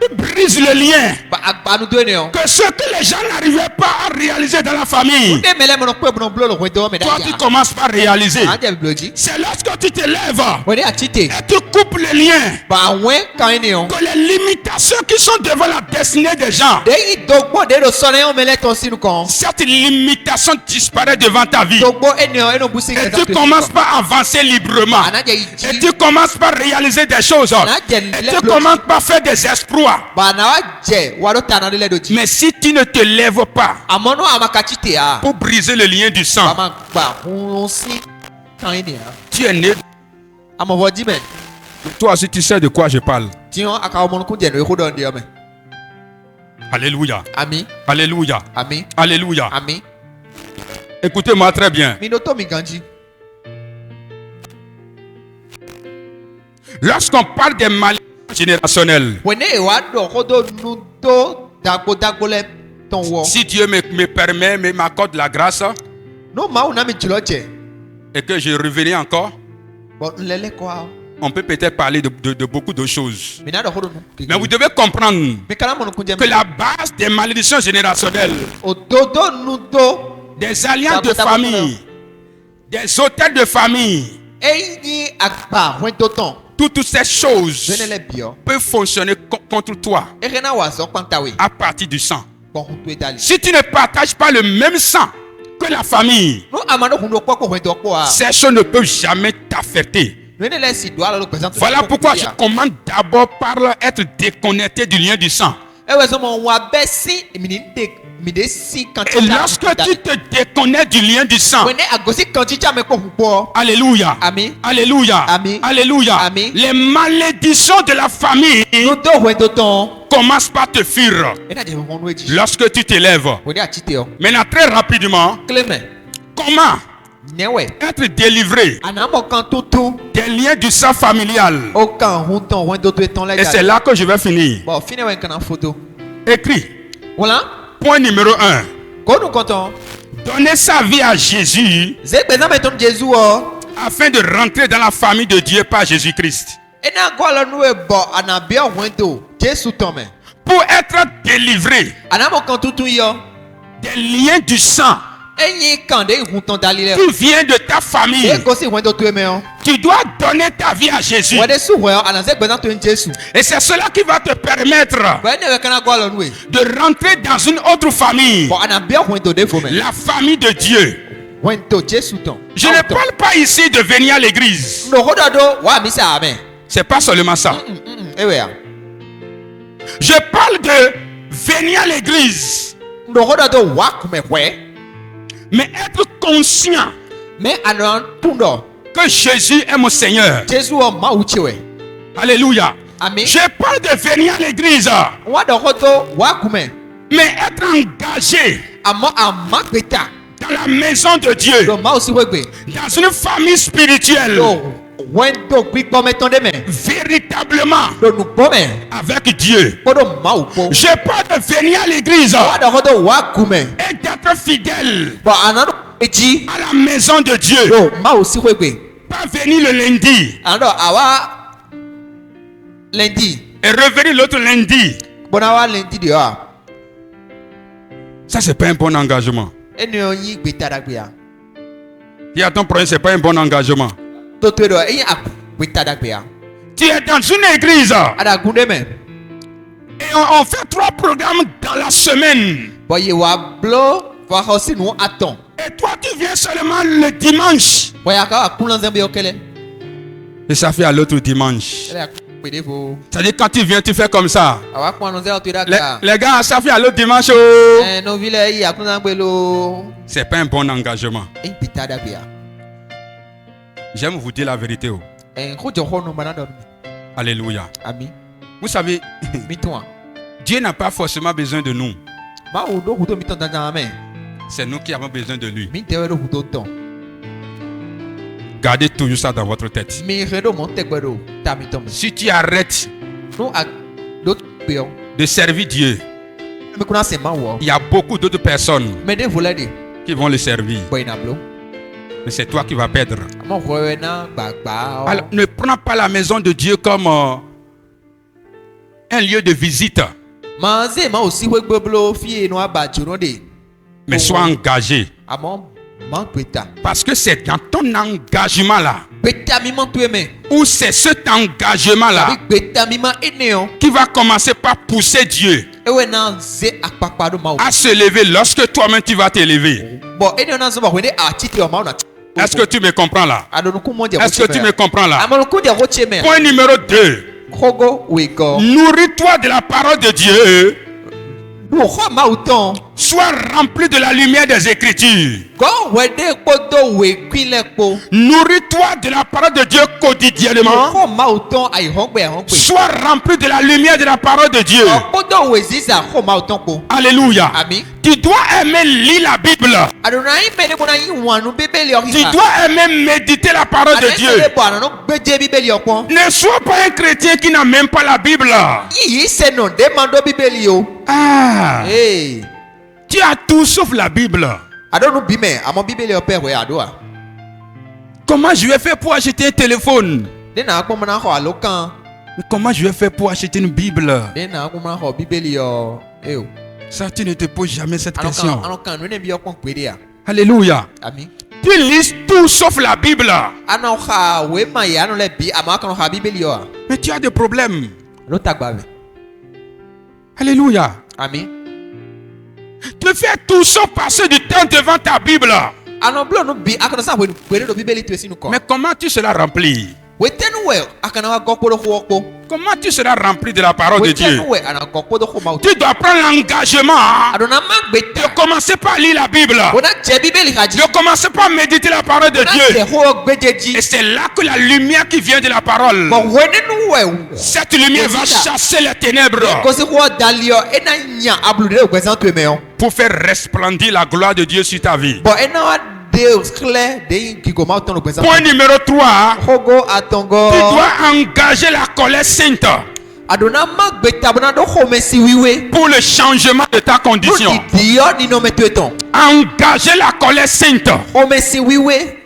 tu brises le lien ba agba nu do ne o que ce que les gens n'arrivaient pas à réaliser dans la famille. de mele mo no pe no blo lo we do me da Toi, tu ya commences par réaliser. a je bloji C'est lorsque tu te lèves we de achite et tu coupes les liens ba wen kan ne o que les limitations qui sont devant la destinée des gens, de yi dogbo de lo so ne o mele ton sinu kan cette limitation disparaît devant ta vie. dogbo ene o eno busi Et tu commences par avancer librement. anaje Et iji tu commences par réaliser des choses. Et tu commences par faire des exploits. ba na wa je wa do tana le do ji Mais si tu ne te lèves pas amono amakachite a pour briser le lien du ba sang, ma gba kun si kan ne a tu es né. amovo ji men Toi aussi, tu sais de quoi je parle. ti on aka omo kun je no ko do ndi o me Alléluia. ami Alléluia. ami Alléluia. ami Écoutez-moi très bien. mi no to mi ganji Lorsqu'on parle des malédictions générationnelles, wene e wa do ko do nu do dagbo le ton wo si Dieu me permet, m'accorde la grâce no ma una mi jilo je et que je revenais encore, bon lele ko a on peut peut-être parler de beaucoup de choses. mi na do ko do nu Mais vous devez comprendre mi kala mo kun je que la base des malédictions générationnelles, o do do nu do des alliances de famille, des hôtels de famille, eyi agba wen do ton toutes ces choses jene le bio peuvent fonctionner contre toi e rena wa zo pantawe à partir du sang. bon hu to dali Si tu ne partages pas le même sang que la famille, no amano hu do ko wen do ko a ces choses ne peuvent jamais t'affecter. jene le si do ala lo present Voilà pourquoi je commande d'abord par être déconnecté du lien du sang. e we so mo wa be si mi de si kan Et lorsque tu te déconnectes du lien du sang, wene agosi kan ti me ko hu po alléluia, Amen. alléluia, Amen. alléluia, Amen. les malédictions de la famille no do wen do ton commencent par te fuir e na je ho no eji lorsque tu t'élèves. wene achite o Maintenant, très rapidement, clement comment newe être délivré anamo kan tutu des liens du sang familial? o kan hu ton wen do to ton le Et c'est là que je vais finir. bon fine wen kan photo Écrit, voilà point numéro 1. ko nu konton Donner sa vie à Jésus ze gbe na me ton Jésus o afin de rentrer dans la famille de Dieu par Jésus-Christ. ena go lo nu e bo anabia wen do Jésus ton me Pour être délivré anamo kan tutu yo des liens du sang eyin kan de hu ton dali le qui vient de ta famille, e go si wen do to me o tu dois donner ta vie à Jésus. wen de su we ana ze gbe na to Jésus Et c'est cela qui va te permettre wen ne we kana go lo nu e de rentrer dans une autre famille, bo anabia wen do de fo me la famille de Dieu. wen do Jésus ton Je ne parle pas ici de venir à l'église. no ho do wa mi sa amen C'est pas seulement ça. e we ya Je parle de venir à l'église, no ho do wa ku me we mais être conscient me anan tundo que Jésus est mon Seigneur. Jésus o ma uchi we Alléluia. amen Je parle de venir à l'église, wa do ho do wa ku me mais être engagé amo amagbeta dans la maison de Dieu, do ma osi we gbe dans une famille spirituelle, do wen do gbigbo me ton de me véritablement do nu gbo me avec Dieu. podo ma upo Je parle de venir à l'église wa do ho do wa ku me et d'être fidèle bo anan eji à la maison de Dieu. do ma osi we gbe Pas venir le lundi ando awa lundi et revenir l'autre lundi. bona wa lundi de a Ça, c'est pas un bon engagement. eni o yi gbeta da gbe a Dis à ton prochain, c'est pas un bon engagement. to to do eyin gbeta da gbe a Tu es dans une église ada gunde me et on fait 3 programmes dans la semaine. bo ye wa blo va hosi nu aton Et toi, tu viens seulement le dimanche. bo ya ka wa kunlan zembe okele Et ça fait à l'autre dimanche. ele ya pede fo C'est-à-dire, quand tu viens, tu fais comme ça. awa kun anu ze o to da Les, ka les gars, ça fait à l'autre dimanche. Oh. no vile yi akunlan gbe lo C'est pas un bon engagement. eyin gbeta da gbe a J'aime vous dire la vérité. Oh. ko jo ho nu mana do Alléluia. ami Vous savez, mi ton Dieu n'a pas forcément besoin de nous. ma o do hu to mi ton dan amen C'est nous qui avons besoin de lui. mi te we do hu to ton Gardez toujours ça dans votre tête. mi re do mo te gbe do ta mi ton me Si tu arrêtes no a do pe o de servir Dieu, mi kuna se ma wo il y a beaucoup d'autres personnes me de vole de qui vont le servir. bo ina blo Mais c'est toi qui vas perdre. mo ho we na gbagba o Alors, ne prends pas la maison de Dieu comme un lieu de visite. Manze ma aussi we gboblo fie no aba juro de. Mais sois engagé. Amon man beta. Parce que c'est dans ton engagement là, Beta mi man tueme. ou c'est cet engagement là, Avec beta mi man eneon. qui va commencer par pousser Dieu Ewe na ze akpakpa do ma. à se lever lorsque toi-même tu vas t'élever. Bon eneon na zo ba wende a titi o ma na. Est-ce que tu me comprends là? Adonu ku mo dia. Est-ce que tu me comprends là? Amon ku dia ho cheme. Point numéro 2. Kogo we go. Nourris-toi de la parole de Dieu. Bo ho ma uton. Sois rempli de la lumière des Écritures. Go wende podo we kwile po. Nourris-toi de la parole de Dieu quotidiennement. Ho ma uton ai hongbe hongbe. Sois rempli de la lumière de la parole de Dieu. Podo we ziza ho ma uton po. Alléluia. Amen. Tu dois aimer lire la Bible. Adonai mene bona yi wanu bibeli o Tu dois aimer méditer la parole de Dieu. Gbeje bibeli o pon. Ne sois pas un chrétien qui n'a même pas la Bible. Yi se no demando bibeli o. Ah, Hey. tu as tout sauf la Bible. Adonu bime amo bibeli o pe we adoa. Comment je vais faire pour acheter un téléphone? De na akpo mana ho alokan. Mais comment je vais faire pour acheter une Bible? De na akpo mana ho bibeli o. Ew. Ça, tu ne te poses jamais cette question. Alokan no ne bi o pon pede a. Alléluia. Amen. Tu lis tout sauf la Bible. Ano ha we ma ya no le bi ama kan ha bibeli o a. Mais tu as des problèmes. Lo tagba we. Alléluia. Amen. Tu fais tout sauf passer du temps devant ta Bible. Ano blo no bi akana sa we do bibeli to esinu ko. Mais comment tu seras rempli? We tenu we akana wa gokpo ho okpo. Comment tu seras rempli de la parole de We Dieu? tenu we ana gokpo do ho ma. Tu dois prendre l'engagement Adona ma gbeta. de commencer par lire la Bible. Bona je bibeli haji. De commencer par méditer la parole de Je Dieu. ho gbejeji. Et c'est là que la lumière qui vient de la parole, Bon wene nu we. cette lumière va chasser les ténèbres Ko se ho dalio ena nya ablude o gbesan to me on. pour faire resplendir la gloire de Dieu sur ta vie. Bon ena wa de clear de ki go ma ton o gbesan. Point numéro 3. Hogo atongo. Tu dois engager la colère sainte Adona ma gbeta bona do ho me si wiwe. pour le changement de ta condition. Dio ni no me tueton. Engager la colère sainte. Ho me si wiwe.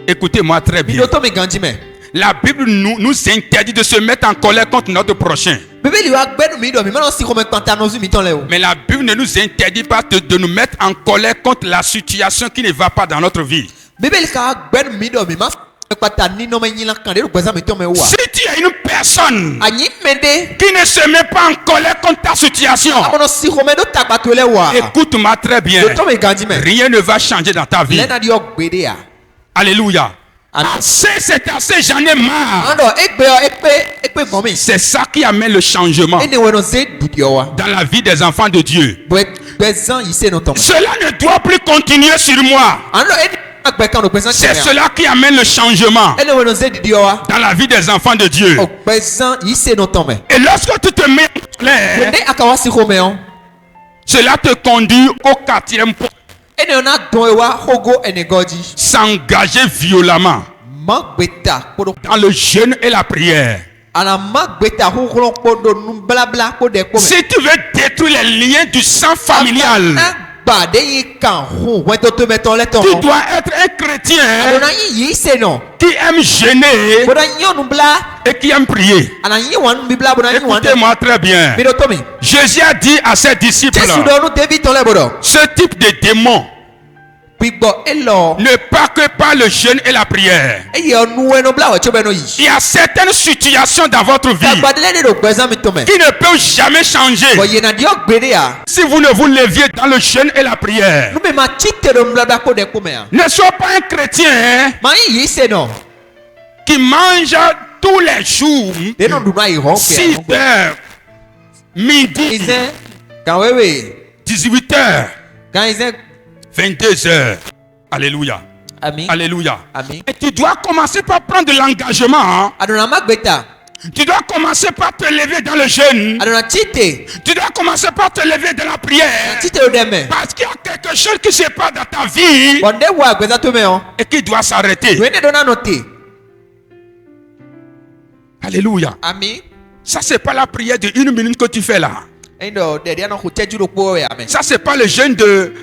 Écoutez-moi très bien. Bido to me ganji me. La Bible nous interdit de se mettre en colère contre notre prochain. Bibeli wa gbenu mi do mi ma si ho me kwanta no zu mi ton le o. Mais la Bible ne nous interdit pas de nous mettre en colère contre la situation qui ne va pas dans notre vie. Bibeli ka gbenu mi do mi ma kwanta ni no me nyila kan de do gbesan mi ton me wa. Si tu es une personne Anyi mende. qui ne se met pas en colère contre ta situation, Amono si ho me do tagba to le wa. écoute-moi très bien. Do to me ganji me. Rien ne va changer dans ta vie. Lena di o gbede a. Alléluia. Amen. Assez, c'est assez, j'en ai marre. Ando ekpe gomi. C'est ça qui amène le changement Ene we no ze didio wa. dans la vie des enfants de Dieu. Gbesan yise no ton. Cela ne doit plus continuer sur moi. Ando ene agbe kan no gbesan C'est cheme. cela qui amène le changement Ene we no ze didio wa. dans la vie des enfants de Dieu. O gbesan yise no ton me. Et lorsque tu te mets en colère, Ene akawa si ho me on. cela te conduit au quatrième point. Ene ona don e wa hogo ene goji. S'engager violemment Ma gbeta podo. dans le jeûne et la prière. Ana ma gbeta ho kron podo nu blabla ko de ko me. Si tu veux détruire les liens du sang familial, Ba de yi kan ho we to me ton le ton. tu dois être un chrétien Adona yi yise no. qui aime jeûner Boda nyonu bla. et qui aime prier. Ana yi wan bibla boda yi wan. Écoutez-moi très bien. Bido to me. Jésus a dit à ses disciples, Jesu do nu David ton le bodo. ce type de démon Pigbo elo. ne pas que par le jeûne et la prière. Eye onu we no bla we chobe no yi. Il y a certaines situations dans votre vie Tagbadele de do gbesan mi to me. qui ne peuvent jamais changer Bo ye na dio gbede a. si vous ne vous leviez dans le jeûne et la prière. Nu me ma chite do blabla ko de ko me a. Ne sois pas un chrétien Ma yi yise no. qui mange tous les jours De no du na yi hon 6 pe. heures, midi, Izen kan wewe. 18 heures, Kan izen 22 heures. Alléluia. ami. Alléluia. Ami. Et tu dois commencer par prendre de l'engagement. Hein. Adona ma gbeta. Tu dois commencer par te lever dans le jeûne. Adona chite. Tu dois commencer par te lever dans la prière. Chite o de me. Parce qu'il y a quelque chose qui se passe dans ta vie Bonde wa gbesa to me on. et qui doit s'arrêter. We ne do na note. Alléluia. Ami. Ça, c'est pas la prière de 1 minute que tu fais là. Endo de dia no ko cheju do po we amen. Ça, c'est pas le jeûne de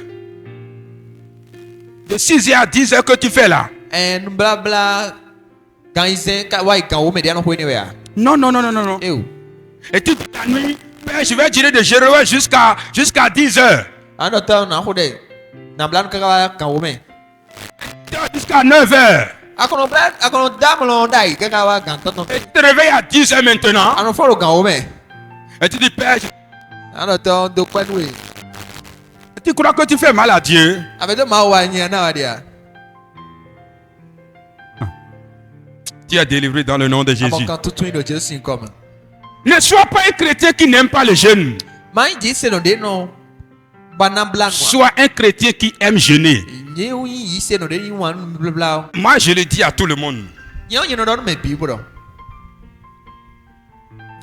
6 heures à 10 heures que tu fais là. En blabla kan izen ka wa kan o me dia no ko ni we a. Non, non, non, non, non, non. Eu. Et tu dis la nuit, Père, je vais jeûner de Jérusalem jusqu'à 10 heures. Another na hode. Na blan kaka kawome. Jusqu'à 9 heures. Akono damlo dai kaka wa gantono. Et tu te réveilles à 10 heures maintenant. Ano follow kawome. Et tu dis, Père, Another do kwenwe. tu crois que tu fais mal à Dieu? Avedo mawa nya na wadia. Tu es délivré dans le nom de Jésus. Abokan tutu do Jésus comme. Ne sois pas un chrétien qui n'aime pas le jeûne. Mai di se no de no. Bana blanc. Sois un chrétien qui aime jeûner. Nye wi yi se no de yi wan blabla. Moi, je le dis à tout le monde. Nye no don me bi bro.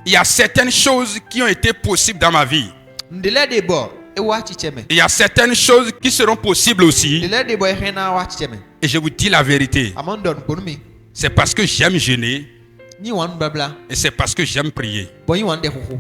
Il y a certaines choses qui ont été possibles dans ma vie. Ndele de bo e wa chicheme. Il y a certaines choses qui seront possibles aussi. Ndele de bo e hena wa chicheme. Et je vous dis la vérité. Amandon bonumi. C'est parce que j'aime jeûner Ni wan blabla. et c'est parce que j'aime prier. Bon yi wan de huhu.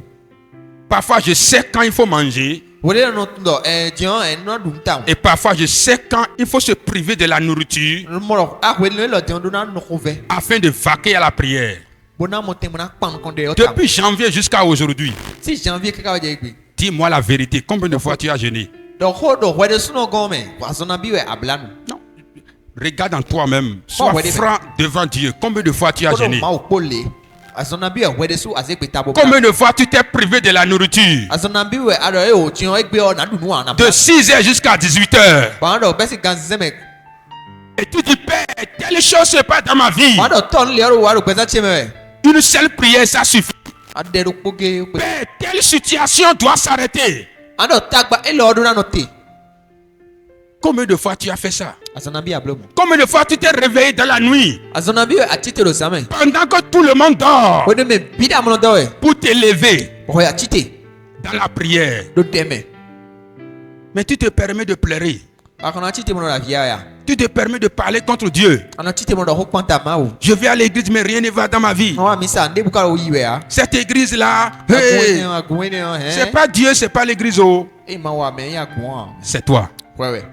Parfois, je sais quand il faut manger Wole no ndo dion no dum taw. et parfois, je sais quand il faut se priver de la nourriture Moro a wele lo dion do na no khove. afin de vaquer à la prière. Bona monte mona pan konde o taw. Depuis janvier jusqu'à aujourd'hui, Si janvier kaka wa jegbi. dis-moi la vérité. Combien de fois tu as jeûné? Do ho do wede suno gome. Wa zona biwe ablanu. Non. Regarde en toi-même. Sois ouais, franc devant Dieu. Combien de fois tu as jeûné? Ma opole. Azona biwe wede su azekbe tabo. Combien de fois tu t'es privé de la nourriture? Azona biwe ado e o tion egbe o na dunu ana. De 6 heures jusqu'à 18 heures. Bando besi ganzeme. Et tu dis, Père, telle chose se passe dans ma vie. Bando ton lero waro pesa cheme. Une seule prière, ça suffit. Adero poge. Père, telle situation doit s'arrêter. Ando tagba e lo do na note. Combien de fois tu as fait ça? Azona biwe ablomo. Combien de fois tu t'es réveillé dans la nuit Azona biwe atite lo same. pendant que tout le monde dort Wede me bida mo do e. pour te lever O ya atite dans la prière? do deme. Mais tu te permets de pleurer. Akona atite mo na via ya. Tu te permets de parler contre Dieu. Ana atite mo do hokpanta ma o. Je vais à l'église, mais rien ne va dans ma vie. No amisa nde buka o yiwe ya. Cette église-là, hey, c'est pas Dieu, c'est pas l'église. Oh. E ma wa me ya gwan. C'est toi. Wewe.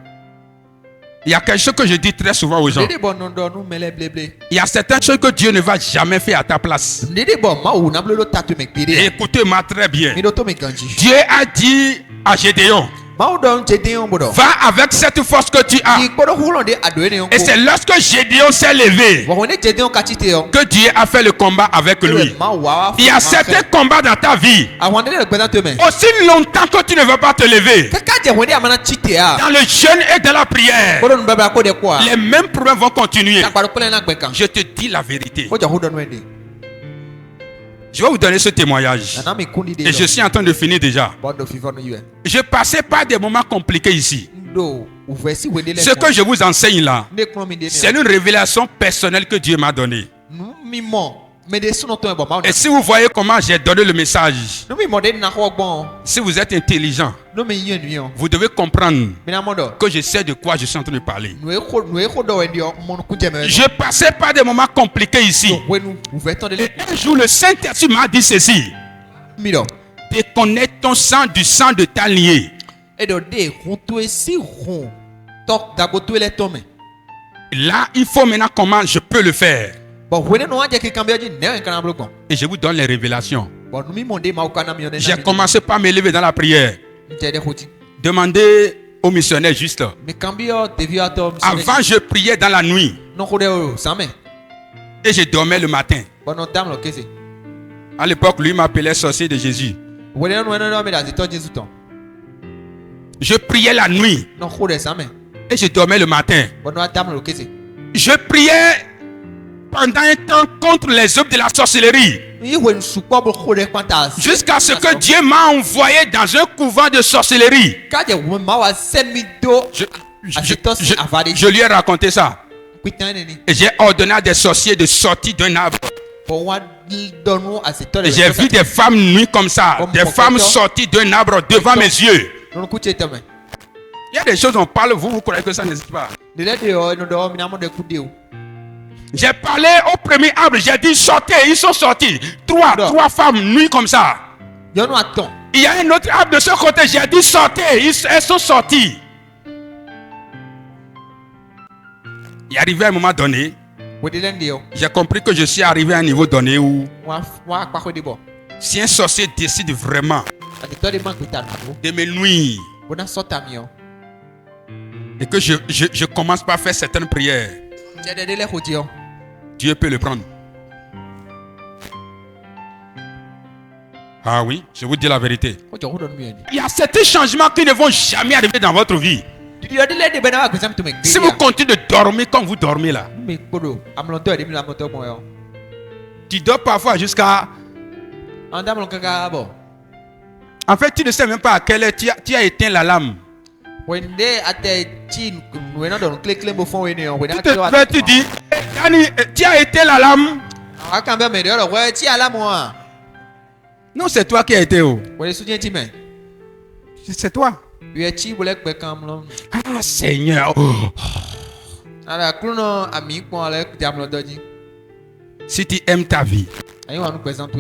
Il y a quelque chose que je dis très souvent aux gens. Ndede bon non do nu mele bleble. Il y a certaines choses que Dieu ne va jamais faire à ta place. Ndede bon ma o na blelo tatu me kpere. Écoutez-moi très bien. Mi do to me ganji. Dieu a dit à Gédéon, Ma o don chede on bodo. va avec cette force que tu as. Ki kodo hulon de adoene on. Et c'est lorsque Gédéon s'est levé Wa woni chede on katite on. que Dieu a fait le combat avec lui. Ma wa. Il y a certains combats dans ta vie. Awande le gbeda to me. Aussi longtemps que tu ne veux pas te lever, Kaka je woni amana chite a. dans le jeûne et dans la prière, Kodo nu baba ko de kwa. les mêmes problèmes vont continuer. Takparo pele na gbekan. Je te dis la vérité. Ko ja hodon wende. Je vais vous donner ce témoignage. Na mi kundi de. Et je suis en train de finir déjà. Bodo fivon yue. Je passais par des moments compliqués ici. Ndo uvesi wende le. Ce que je vous enseigne là, ne kno mi de. c'est une révélation personnelle que Dieu m'a donnée. Nu mi mo. Me de suno to e bo ma. Et si vous voyez comment j'ai donné le message, Nu mi mo de na ho gbon. si vous êtes intelligent, Nu mi yen nu yon. vous devez comprendre Mi na modo. que je sais de quoi je suis en train de parler. Nu e ko do wendi o mo ku jeme. Je passais par des moments compliqués ici. Wenu uveton de le. Et un jour, le Saint-Esprit m'a dit ceci. Mi do. Déconnecte ton sang du sang de ta liée. E do de hunto e si hun. Tok dago to le tome. Là, il faut maintenant comment je peux le faire. Bon wene no anje ki kambia ji ne en kana blogon. Et je vous donne les révélations. Bon nu mi monde ma o kana mi on. J'ai commencé par me lever dans la prière. Ntede hoti. Demandez aux missionnaires juste. Mi kambio devi atom. Avant, je priais dans la nuit. No ko de o same. Et je dormais le matin. Bon no dam lo kese. À l'époque, lui m'appelait sorcier de Jésus. Wene no no me da to Jésus ton. Je priais la nuit. No ko de same. Et je dormais le matin. Bon no dam lo kese. Je priais pendant un temps contre les œuvres de la sorcellerie. Yi wen supo bo ko de kwanta. Jusqu'à ce que Dieu m'a envoyé dans un couvent de sorcellerie. Ka je wo ma wa semi do. Je lui ai raconté ça. Kuitan ni. Et j'ai ordonné à des sorciers de sortir d'un arbre. Bon wa donu aseto. Et j'ai vu des femmes nues comme ça. Des femmes sorties d'un arbre devant mes yeux. Non ku teme. Il y a des choses, on parle, vous croyez que ça n'existe pas. De le de o no do mi na mo de kude o. J'ai parlé au premier arbre, j'ai dit sortez, ils sont sortis. Trois femmes nues comme ça. Yo no aton. Il y a un autre arbre de ce côté, j'ai dit sortez, elles sont sorties. Il est arrivé à un moment donné, Wede le ndi o. j'ai compris que je suis arrivé à un niveau donné où Wa pa ko de bo. Si un sorcier décide vraiment de me nuire et que je commence par faire certaines prières, Dieu peut le prendre. Ah oui, je vous dis la vérité. Il y a certains changements qui ne vont jamais arriver dans votre vie. Si vous continuez de dormir comme vous dormez là, tu dors parfois jusqu'à... En fait, tu ne sais même pas à quelle heure tu as éteint l'alarme. Tu dis, Dani, tu as éteint l'alarme. Non, c'est toi qui as été où? C'est toi. Ah, Seigneur. Oh. Si tu aimes ta vie,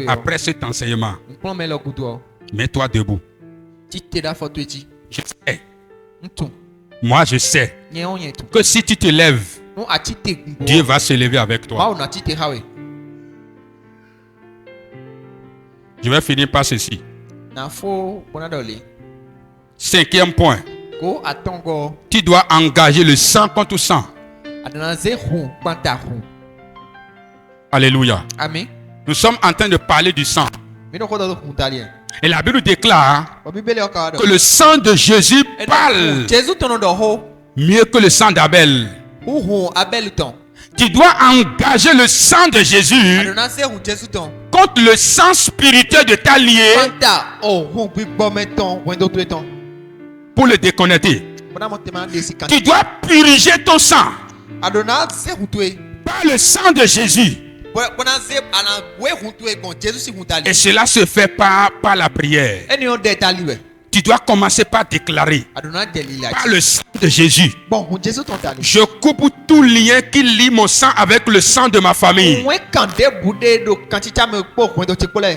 après cet enseignement, mets-toi debout. Je sais. Moi, je sais que si tu te lèves, Dieu va se lever avec toi. Je vais finir par ceci. 5e point. Tu dois engager le sang contre sang. Alléluia. Amen. Nous sommes en train de parler du sang. Et la Bible déclare que le sang de Jésus parle mieux que le sang d'Abel. Tu dois engager le sang de Jésus contre le sang spirituel de ta liée pour le déconnecter. Tu dois puriger ton sang par le sang de Jésus. Et cela se fait par la prière. Tu dois commencer par déclarer par le sang de Jésus. Je coupe tout lien qui lie mon sang avec le sang de ma famille.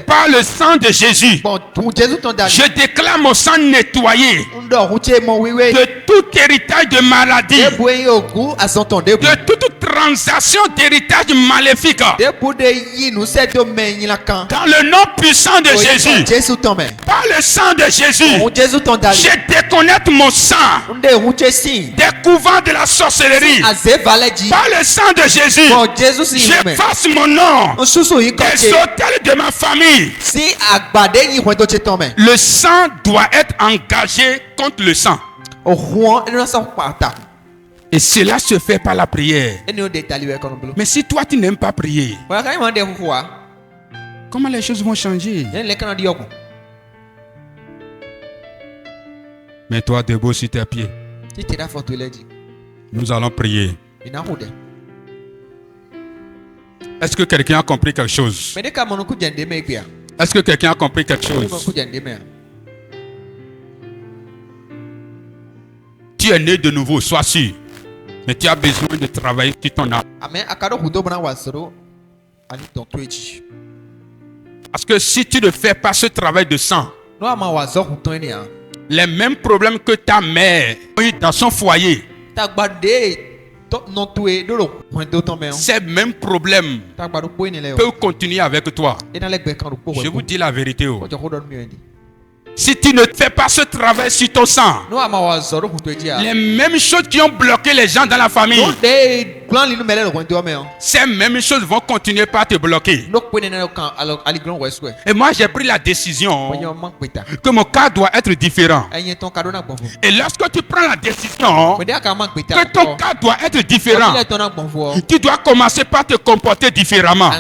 Par le sang de Jésus, je déclare mon sang nettoyé de tout héritage de maladie, de toute transaction d'héritage maléfique. Dans le nom puissant de Jésus, par le sang de Jésus, je déconnecte mon sang des couvents de la sorcellerie. Par le sang de Jésus, j'efface mon nom des hôtels de ma famille. Le sang doit être engagé contre le sang. Et cela se fait par la prière. Mais si toi tu n'aimes pas prier, comment les choses vont changer? Mets-toi debout sur tes pieds. Nous allons prier. Est-ce que quelqu'un a compris quelque chose? Est-ce que quelqu'un a compris quelque chose? Tu es né de nouveau, sois sûr. Mais tu as besoin de travailler sur ton âme. Parce que si tu ne fais pas ce travail de sang, les mêmes problèmes que ta mère a eu dans son foyer, ces mêmes problèmes peuvent continuer avec toi. Je vous dis la vérité. Si tu ne fais pas ce travail sur ton sang, les mêmes choses qui ont bloqué les gens dans la famille, ces mêmes choses vont continuer par te bloquer. Et moi j'ai pris la décision que mon cas doit être différent. Et lorsque tu prends la décision que ton cas doit être différent, tu dois commencer par te comporter différemment.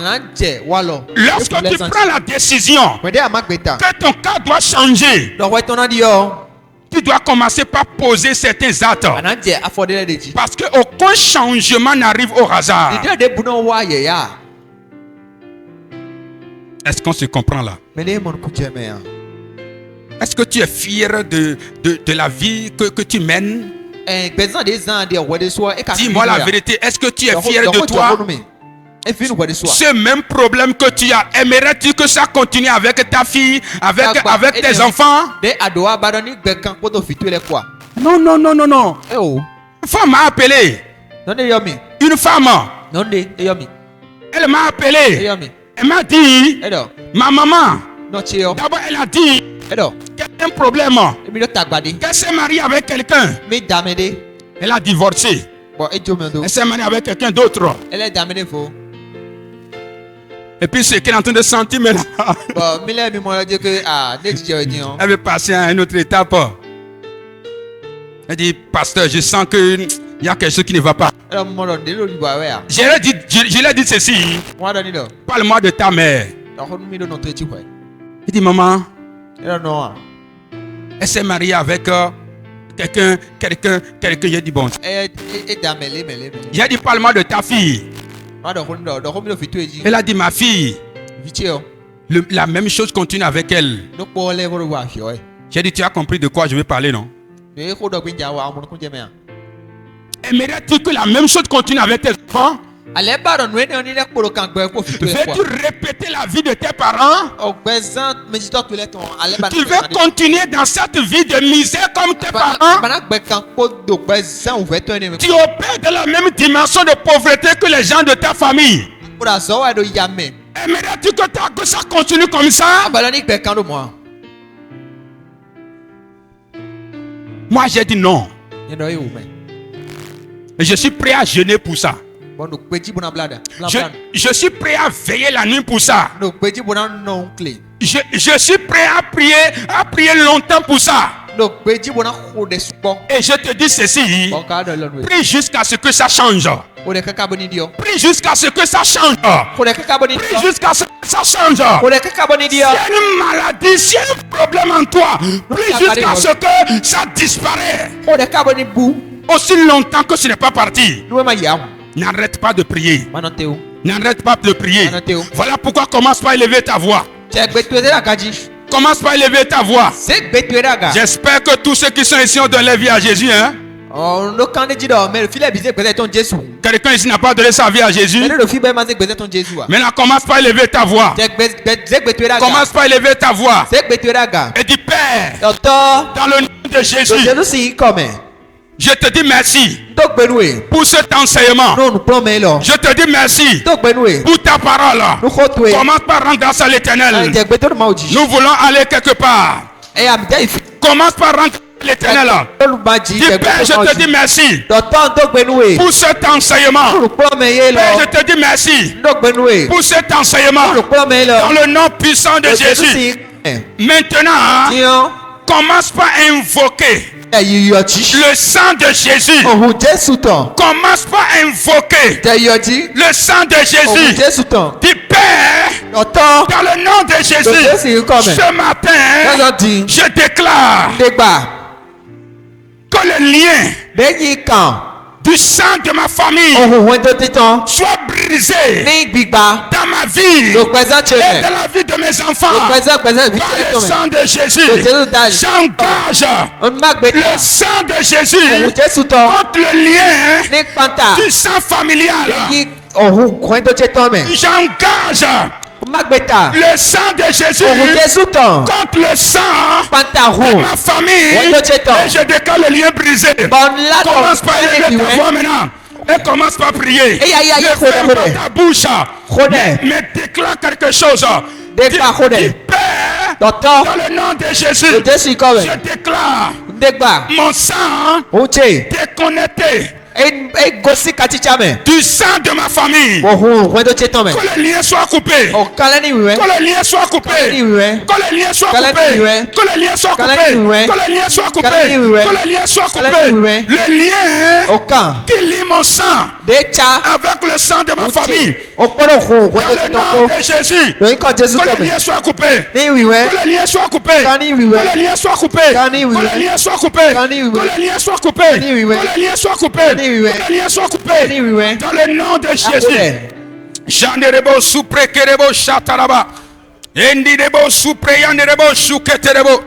Lorsque tu prends la décision que ton cas doit changer, tu dois commencer par poser certains actes. Parce qu'aucun changement n'arrive au hasard. Est-ce qu'on se comprend là? Est-ce que tu es fier de la vie que tu mènes? Dis-moi la vérité. Est-ce que tu es fier de toi? Ce même problème que tu as, aimerais-tu que ça continue avec ta fille, avec tes enfants? Non, non, non, non, non. Une femme m'a appelé. Une femme. Elle m'a appelé. Elle m'a dit, ma maman, Non, tu es. D'abord, elle a dit Alors, qu'elle a un problème, et puis, tu as gardé. qu'elle s'est mariée avec quelqu'un. Mais d'amener. Elle a divorcé. Bon, et Dieu me Elle s'est mariée avec quelqu'un d'autre. Elle est d'amener, faut. Et puis, ce qu'elle est en train de sentir maintenant, Bon, mais là, il dit que, ah, dès que tu as dit, elle veut passer à une autre étape. Elle dit, pasteur, je sens qu'il y a quelque chose qui ne va pas. alors, mon nom, délo, il va, ouais. Je lui ai dit ceci. Moi, donne le. Parle-moi de ta mère. Alors, on met le nom de tu vois. Il dit, maman, Alors, non. elle s'est mariée avec quelqu'un. J'ai dit, bon. Et d'amener, mais. J'ai dit, parle-moi de ta fille. Moi, donc, on met le vidéo et dit. Elle a dit, ma fille, Vidéo. la même chose continue avec elle. Donc, pour aller voir le voir, ouais. J'ai dit, tu as compris de quoi je vais parler, non? Mais il faut donc bien voir mon compte de Aimerais-tu que la même chose continue avec tes enfants? allez, pardon, nous on est pour le camp. Veux-tu répéter la vie de tes parents? Au présent, mais dis-toi que les ton. Tu veux continuer dans cette vie de misère comme tes parents? Tu opères dans la même dimension de pauvreté que les gens de ta famille. Aimerais-tu que ça continue comme ça? Moi, j'ai dit non. Et je suis prêt à jeûner pour ça. Je suis prêt à veiller la nuit pour ça. Je suis prêt à prier longtemps pour ça. Et je te dis ceci, prie jusqu'à ce que ça change. Prie jusqu'à ce que ça change. Prie jusqu'à ce que ça change. S'il y a une maladie, s'il y a un problème en toi, prie jusqu'à ce que ça disparaisse. Aussi longtemps que ce n'est pas parti. N'arrête pas de prier. N'arrête pas de prier. Voilà pourquoi commence par élever ta voix. Commence par élever ta voix. J'espère que tous ceux qui sont ici ont donné la vie à Jésus. Hein? Quelqu'un ici n'a pas donné sa vie à Jésus. Maintenant, commence par élever ta voix. Commence par élever ta voix. Et dis, Père, dans le nom de Jésus, je te dis merci pour cet enseignement. Je te dis merci pour ta parole. Commence par rendre grâce à l'Éternel. Nous voulons aller quelque part. Commence par rendre grâce à l'Éternel. Dis, Père, je te dis merci pour cet enseignement. Père, je te dis merci pour cet enseignement. Dans le nom puissant de Jésus. Maintenant, commence par invoquer le sang de Jésus. Commence par invoquer le sang de Jésus. Dis, Père, dans le nom de Jésus, ce matin, je déclare que le lien du sang de ma famille soit brisé dans ma vie et dans la vie de mes enfants. Par le sang de Jésus, j'engage le sang de Jésus contre le lien du sang familial. J'engage le sang de Jésus contre le sang de ma famille et je déclare le lien brisé. Commence par élever ta voix maintenant et commence par prier. Ne ferme pas ta bouche, mais déclare quelque chose. Dis, Père, dans le nom de Jésus, je déclare mon sang déconnecté du sang de ma famille. Que le lien soit coupé. Que le lien soit coupé. Que le lien soit coupé. Que le lien soit coupé. Que le lien soit coupé. Que le lien soit coupé. Le lien qui lie mon sang avec le sang de ma famille. Dans le nom de Jésus. Que le lien soit coupé. Que le lien soit coupé. Que le lien soit coupé. Que le lien soit coupé. Que le lien soit coupé. Que le lien soit coupé. Que le lien soit coupé. Dans le nom de Jésus. Janderebo supre kerebo shataraba. Endidebo supre yanderebo shuketerebo.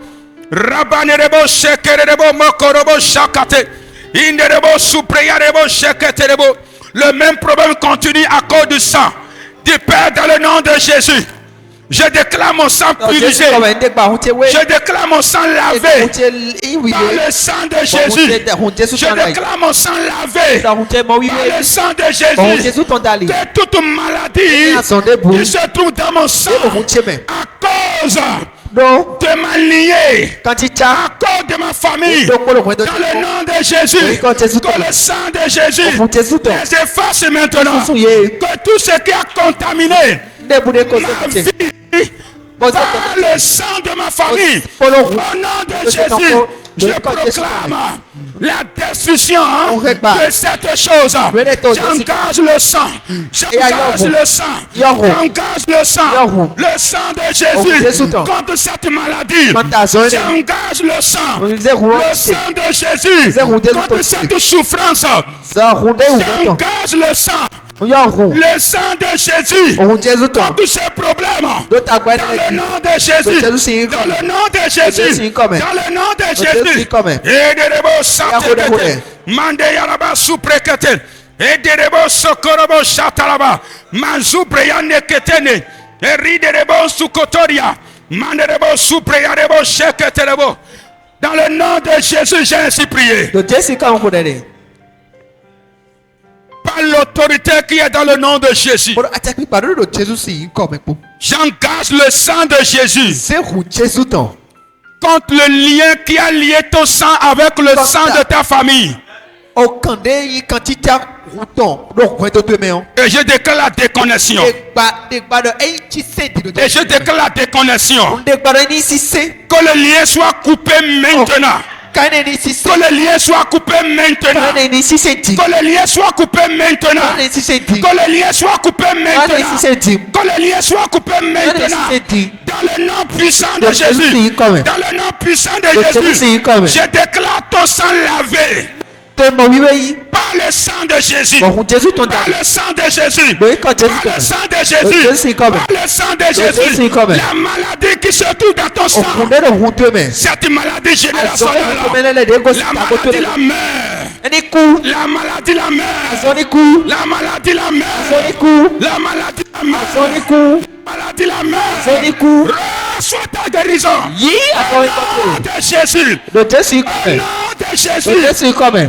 Rabanerebo shekerebo mokorobo shakate. Inderebo supre yarebo sheketerebo. Le même problème continue à cause du sang. Du Père, dans le nom de Jésus. Je déclare mon sang Jésù purifié. kọ̀wé ndé gba ohun tí wé. Je déclare mon sang Ohun lavé tí ìwì par yé. le sang de Ohun Jésus. tí ohun Jésù Je tán dà yìí. déclare mon sang lavé Ohun tí mọ par wíwé. le sang de Ohun Jésus. Jésù tán dà lì. Que toute maladie Àsàn dé bu. qui se trouve dans mon sang Dé ohun tí mẹ̀. à cause Lọ de ma lignée, kan ti tsa. à cause de ma famille, Tó kpọ́dọ̀ kún ẹ̀ tó dans ti le kọ́. nom de Jésus, Orúkọ Jésù que tán. le sang de Jésus Ohun Jésù tán. les efface maintenant. Jésù yé. Que tout ce qui a contaminé Ndé bu dé kó ma sókè. vie Bọ́sẹ̀ par tán. le sang de ma famille, Kpọ́dọ̀ au kún. nom de Jésù tán Jésus, kó. je Orúkọ Jésù tán. proclame la destruction Orúkọ gbà. de cette chose. Wẹ́rẹ́ tó Jésù. J'engage le sang. J'engage Yọ̀hún. le sang. Yọ̀hún. J'engage le sang. Yọ̀hún. Le sang de Orúkọ Jésus Jésù tán. contre cette maladie. Mata àsán ẹ̀. J'engage le sang. Zéro. Le sang de Jésus Zéro Jésù contre tán. cette souffrance. Zahun dé ìwé tán. J'engage le sang. Yọ̀hún. Le sang de Jésus Ohun Jésù tán. contre ces problèmes. Ló ta gbẹ́ Dans le nílẹ̀. nom de Jésus. Jésù sì ń Dans kọ́. le nom de Jésù Jésus. sì ń kọ́ mẹ́. Dans le nom de Jésù sì Jésus. ń kọ́ mẹ́. Ederebo Yahuda, satekete. Yahuda. Mande yaraba suprekete. Ederebo sokorobo shatalaba. Manzubre yaneketene. Eriderebo sukotoria. Manderebo supreyarebo sheketerebo. Dans le nom de Jésus, j'ai ainsi prié. Lò Jésù kàn kó dẹ̀ dẹ̀. Par l'autorité qui est dans le nom de Jésus. Bọ́dọ̀ àti pípa lórí lò Jésù sì ń kọ́ mẹ́ pọ̀. J'engage le sang de Jésus Zéhùn Jésù tán. contre le lien qui a lié ton sang avec le Comme sang ça. de ta famille. Ọkàn dé yín kan ti tsa kú tán. Lọ́kùn ẹ̀ tó tó mẹ́ ọ́. Et je déclare la déconnexion. Dègbà dọ̀ ẹ̀yìn ti sè dìrò Et je déclare la déconnexion. Dègbà dọ̀ ẹ̀yìn ti sè. Que le lien soit coupé maintenant. Káyọ̀ ẹ̀yìn ti sè. Que le lien soit coupé maintenant. Káyọ̀ ẹ̀yìn ti sè dì. Que le lien soit coupé maintenant. Káyọ̀ ẹ̀yìn ti sè dì. Que le lien soit coupé Káyọ̀ ẹ̀yìn ti maintenant. sè dì. Que le lien soit coupé Káyọ̀ ẹ̀yìn ti maintenant. sè dì. Dans le nom puissant de Le Jésus Jésus. sì ń kọ́ mẹ́. Dans le nom puissant de Le Jésus Jésus. sì ń kọ́ mẹ́. Je déclare ton sang lavé. Tó mọ wíwé yìí. Par le sang de Jésus. Ọ̀hún Jésù tán Par dà. le sang de Jésus. Lórí kan Jésù Par kọ̀ le mẹ́. sang de Le Jésus. Jésus sì kọ̀ mẹ́. Par le sang de Jésus Jésus. kọ̀ mẹ́. La maladie qui se trouve dans ton Ọ̀hún sang. dé lòhun tó mẹ́. Cette maladie Àìsàn générationnelle. ẹ̀hún tó mẹ́lẹ́lẹ̀ dé kó sì La tako tó maladie lẹ̀. la meurt. Ẹni kú. La maladie la meurt. Àìsàn ní kú. La maladie la Àìsàn ní meurt. kú. La maladie la Àìsàn ní meurt. kú. Maladie la Àìsàn ní meurt. kú. Reçois ta guérison. Yí àtọ̀ Au ìkọ̀kọ̀. nom de Jésus. Lò Jésù kọ̀ Au mẹ́. nom de Lò Jésus. Jésù kọ̀ mẹ́.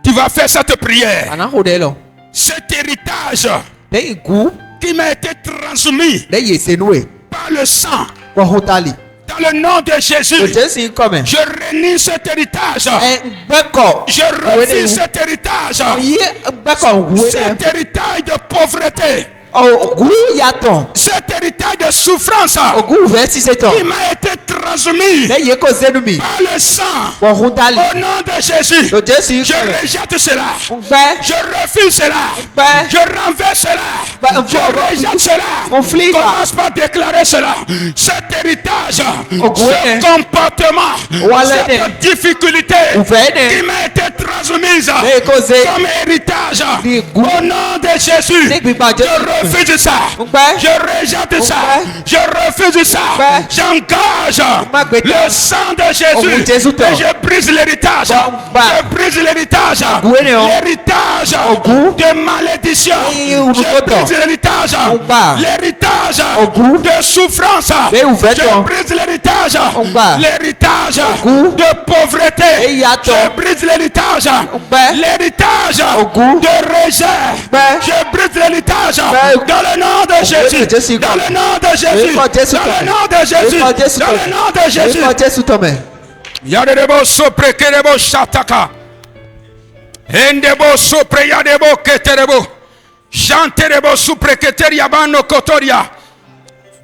Tu vas faire cette prière. Àná kò dé lọ. Cet héritage Lẹ́yìn kú. qui m'a été transmis Lẹ́yìn ìsẹ́nu ẹ̀. par le sang. Wọ́n hún tálì. Dans le nom de Lò Jésus, Jésù kọ̀ mẹ́. je renie cet héritage. Ẹ gbẹ́kọ̀. Je refuse cet héritage. Yí gbẹ́kọ̀ wúwo Cet dẹ̀. héritage de pauvreté. Ògùn yàtọ̀. Cet héritage de souffrance Ògùn ìfẹ́ ṣiṣẹ́ tán. qui m'a été transmis Lẹ́yìn kò sẹ́nu mi. par le sang. Wọ́n hún tálì. Au nom de Jésus, Lò Jésù je kọ̀ mẹ́. rejette cela. Gbẹ́. Je refuse cela. Gbẹ́. Je renverse cela. Je rejette cela. Conflit. Commence par déclarer cela. Cet héritage, Ogoué. ce comportement, Walade. cette difficulté Ouvene. qui m'a été transmise Lẹ́yìn kò sẹ́. comme héritage. Di gu- Au nom de Jésus, Ní gbígbà Jésù. je refuse ça. Gbẹ́. Je rejette ça. Ouvene. Je refuse ça. Gbẹ́. J'engage Magbeta. le sang de Ogun Jésù Jésus. tán. Et je brise l'héritage. Gbà. Je brise l'héritage. Ogoué o. L'héritage Ogun. de malédiction. Ní Je orúkọ tán. brise l'héritage. Gbà. L'héritage Ogun. de souffrance. Ní ìfẹ́ Je tán. brise l'héritage. Gbà. L'héritage Ogun. de pauvreté. Ní yàtọ̀. Je brise l'héritage. Gbà. L'héritage Ogun. de rejet. Gbà. Je brise l'héritage. Gbà. Dans le nom de Jésus. Jésù Dans kọ̀. le nom de Jésus. Orúkọ Jésù Dans kọ̀. le nom de Jésus. Orúkọ Jésù Dans kọ̀. le nom de Jésus. Orúkọ Jésù tọ̀ mẹ́. Yadebo sopre kerebo shataka. Endebo sopre yadebo keterebo. Chanterebo supre keteria bano kotoria.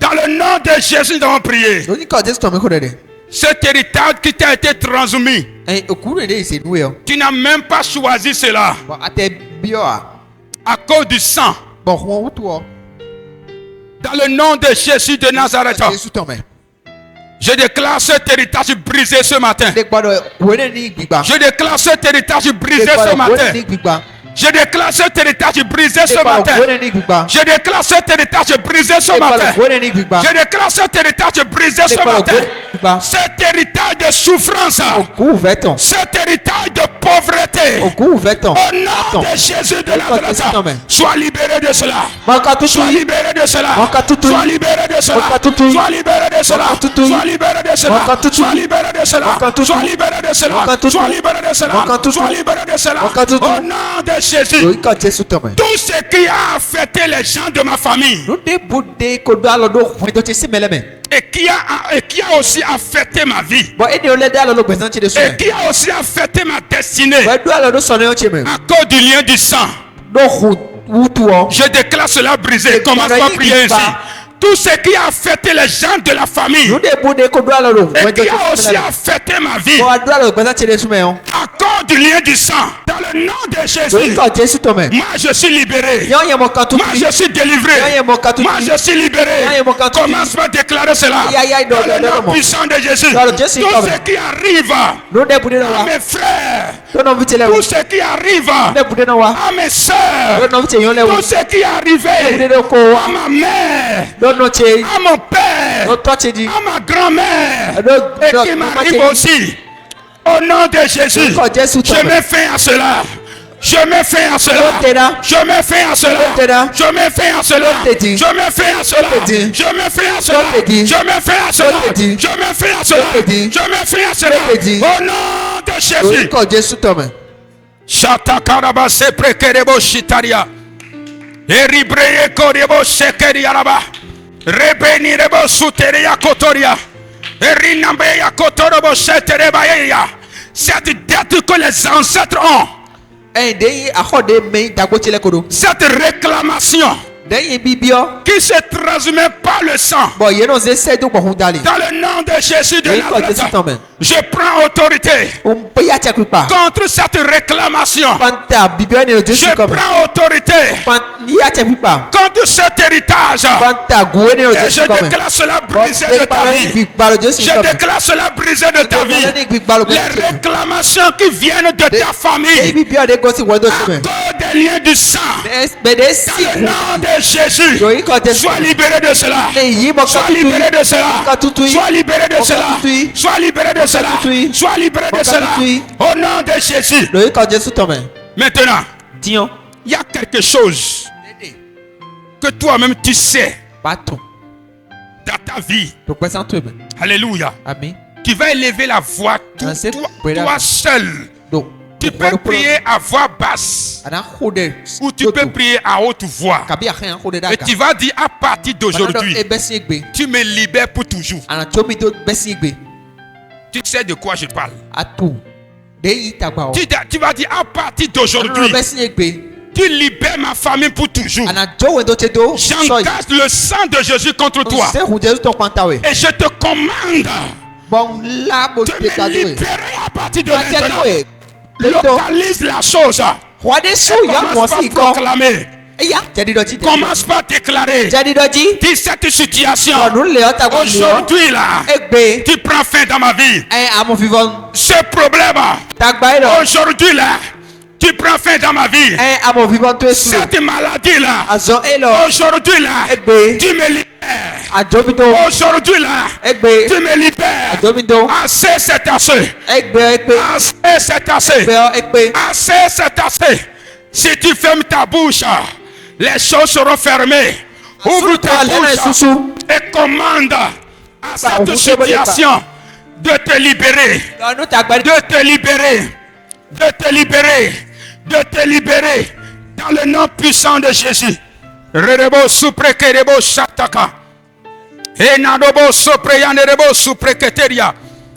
Dans le nom de Jésus, nous avons prié. Lóní kọ̀ Jésù tọ̀ mẹ́ kó dẹ̀ dẹ̀. Cet héritage qui t'a été transmis, Ẹyin òkú rẹ̀ dé ìsèlú ẹ̀ ọ́. tu n'as même pas choisi cela Bọ̀ àtẹ bí ọ́ à. à cause du sang. Bọ̀ wọ́n wú tu ọ́. Dans le nom de Jésus de Nazareth, Jésù tọ̀ mẹ́. je déclare cet héritage brisé ce matin. Lè gbọ́dọ̀ wẹ́rẹ́ ní gbígbà. Je déclare cet héritage Lè brisé ce gbọ́dọ̀ wẹ́rẹ́ matin. ní gbígbà. Je déclare cet héritage brisé Lè ce gbọ́dọ̀ matin. wẹ́rẹ́ ní gbígbà. Je déclare cet héritage brisé ce Lè matin. gbọ́dọ̀ wẹ́rẹ́ ní gbígbà. Je déclare cet héritage brisé Lè ce gbọ́dọ̀ matin. anyigba. cet héritage de souffrance, Ògún ìfẹ́tàn. cet héritage de pauvreté, Ògún ìfẹ́tàn. au nom de Jésus de Nazareth, sois libéré de cela. Mọ̀ká tuntun Sois yìí. libéré de cela. Mọ̀ká tuntun Sois yìí. libéré de cela. Mọ̀ká tuntun yìí. Sois libéré de cela. Mọ̀ká tuntun yìí. Sois libéré de cela. Mọ̀ká tuntun Sois yìí. libéré de cela. Mọ̀ká tuntun Sois yìí. libéré de cela. Mọ̀ká tuntun Sois yìí. libéré de cela. Mọ̀ká tuntun Sois yìí. libéré de cela. Mọ̀ká tuntun Au yìí. nom de Jésus. Lórúkọ Jésù tọ̀mẹ̀. Tout ce qui a affecté les gens de ma famille Lóde bóde kodo alọ́dọ̀ ọkùnrin tó ti sí mẹ́lẹ́mẹ́. et qui a aussi affecté ma vie Bọ̀ ẹni olóde alọ́dọ̀ gbẹ̀sán ti de sùn et mẹ́. qui a aussi affecté ma destinée Bọ̀ ẹdú alọ́dọ̀ sọ̀rọ̀ yẹn ti mẹ́. à cause du lien du sang. Lóhùn wútu ọ. Je déclare cela brisé. Commence par prier ainsi. Tout ce qui a affecté les gens de la famille Lóde bóde kodo alọ́dọ̀ et ọkùnrin tó qui ti a sí aussi mẹ́lẹ́mẹ́. affecté ma vie Bọ̀ ẹdú alọ́dọ̀ gbẹ̀sán ti de sùn mẹ́ ọ. à cause du lien du sang. Dans le nom de Jésus, Lórúkọ Jésù tọ̀mẹ̀. moi je suis libéré. Yọ̀ọ́ yẹn mọ̀ká tuntun Moi yìí. je suis délivré. Moi je suis libéré. Commence par déclarer cela. Dans le nom puissant de Jésus. Tout ce qui arrive Lóde bóde náà à wa. mes frères, Lọ́nà fi tilẹ̀ wò. tout ce qui arrive Lóde bóde náà wa. à mes soeurs, Lọ́nà fi tẹ̀yàn lẹ́wọ̀. tout ce qui est arrivé Bóde náà kó wa. à ma mère, Lọ́nà tẹ̀. à mon père, Lọ́tọ́ ti di. à ma grand-mère Lọ́nà et qui m'arrive aussi. Au nom de Jésus, Lórúkọ Jésù je tọ̀mẹ̀. mets fin à cela. Je mets fin à cela. Lọ́tẹ̀dá. Je mets fin à cela. Lọ́tẹ̀dá. Je mets fin à cela. Lọ́tẹ̀dí. Je mets fin à cela. Lọ́tẹ̀dí. Je mets fin à cela. Lọ́tẹ̀dí. Je mets fin à cela. Lọ́tẹ̀dí. Je mets fin à cela. Lọ́tẹ̀dí. Je mets fin à cela. Lọ́tẹ̀dí. Au nom de Jésus. Lórúkọ Jésù tọ̀mẹ̀. Shatakaraba se prekerebo shitaria. Eribreye korebo sekeriaraba. Rebenirebo suteria kotoria. Erinambeya kotorobo seterebayeya. Cette dette que les ancêtres ont, Ẹ̀yin dẹ́yìn akọ́dé mẹ́yìn dàgbòtìlẹ̀ kodo. cette réclamation Dẹ́yìn bíbíọ́. qui se transmet par le sang, Bọ̀ yẹn náà ṣe sẹ́dún gbọ̀hún dalẹ̀. dans le nom de Jésus de Lórúkọ Jésù Nazareth, tọ̀mẹ̀. je prends autorité Òun bóyá tẹ̀ pípa. contre cette réclamation. Panta bíbíọ́ ni ojú Je sí kọ́mẹ̀. prends autorité Panta tẹ̀ pípa. contre cet héritage. Panta gùwé ni ojú Et sí je kọ́mẹ̀. déclare cela Bọ̀ brisé de ta vie. gbígbàlódé ojú sí Je kọ́mẹ̀. déclare cela brisé de ta vie. Les réclamations qui viennent de ta Dẹ́yìn famille, bíbíọ́ de gọ́sí wọ́n tó sí mẹ́. cause des liens du sang, Bẹ̀dẹ̀ dans sí le nom de Jésus, Lórúkọ Jésù. sois libéré de cela. Èyí mọ̀ká Sois tuntun libéré yìí. de cela. Mọ̀ká tuntun yìí. Sois libéré de Mọ̀ká cela. tuntun yìí. Sois libéré de cela. tuntun yìí. Sois libéré de Mọ̀ká cela. tuntun yìí. Au nom de Jésus. Lórúkọ Jésù tọ̀mẹ̀. Maintenant, Tiyan. il y a quelque chose que toi-même tu sais Bàtàn. dans ta vie. Tó pẹ́ sáńtò ẹ̀mẹ̀. Alléluia. Àmín. Tu vas élever la voix Ah, c'est toi, vrai. toi seul. Donc, Tu peux prier à voix basse Ana kode. ou tu peux prier à haute voix. Kabi akhen kode Et daga. tu vas dire à partir d'aujourd'hui, Ebesi egbe. tu me libères pour toujours. Ana tomi to besi egbe. Tu sais de quoi je parle. Atu. Deyi tagba o. Tu vas dire à partir Ana d'aujourd'hui, besi egbe. tu libères ma famille pour toujours. Ana jowe do tedo. J'engage le sang de Jésus contre toi. Se hu Jesu to kwantawe. Et je te commande Bon la bo de te me kadowe. libérer à partir de Wa te maintenant. kawe. Leto. Localise la chose. Wade su ya mo Commence si par ko. proclamer. Eya. Jadi do ti. Commence par déclarer. Jadi do ji. Dis cette situation. Ọdún le ọta gbọ́n ni ọ. Aujourd'hui là, Egbe. tu prends fin dans ma vie. Ẹ amòfin Ce problème, tagba yi lọ. aujourd'hui là, tu prends fin dans ma vie. Ẹ amòfin tó esu. Cette maladie là, Azọ e lọ. aujourd'hui là, Egbe. tu me libères. Àjọbí tó. Aujourd'hui là, Egbe. tu me libères. Àjọbí tó. Assez, c'est assez. Egbe egbe. Assez, c'est assez. Egbe ọ egbe. Assez, c'est assez. Si tu fermes ta bouche, les choses seront fermées. Ouvre ta bouche et commande à cette situation de te libérer. Ọdún tagba De te libérer. De te libérer. De te libérer. Dans le nom puissant de Jésus. Rerebo suprekerebo shataka. Enadobo sopreyanerebo supreketeria.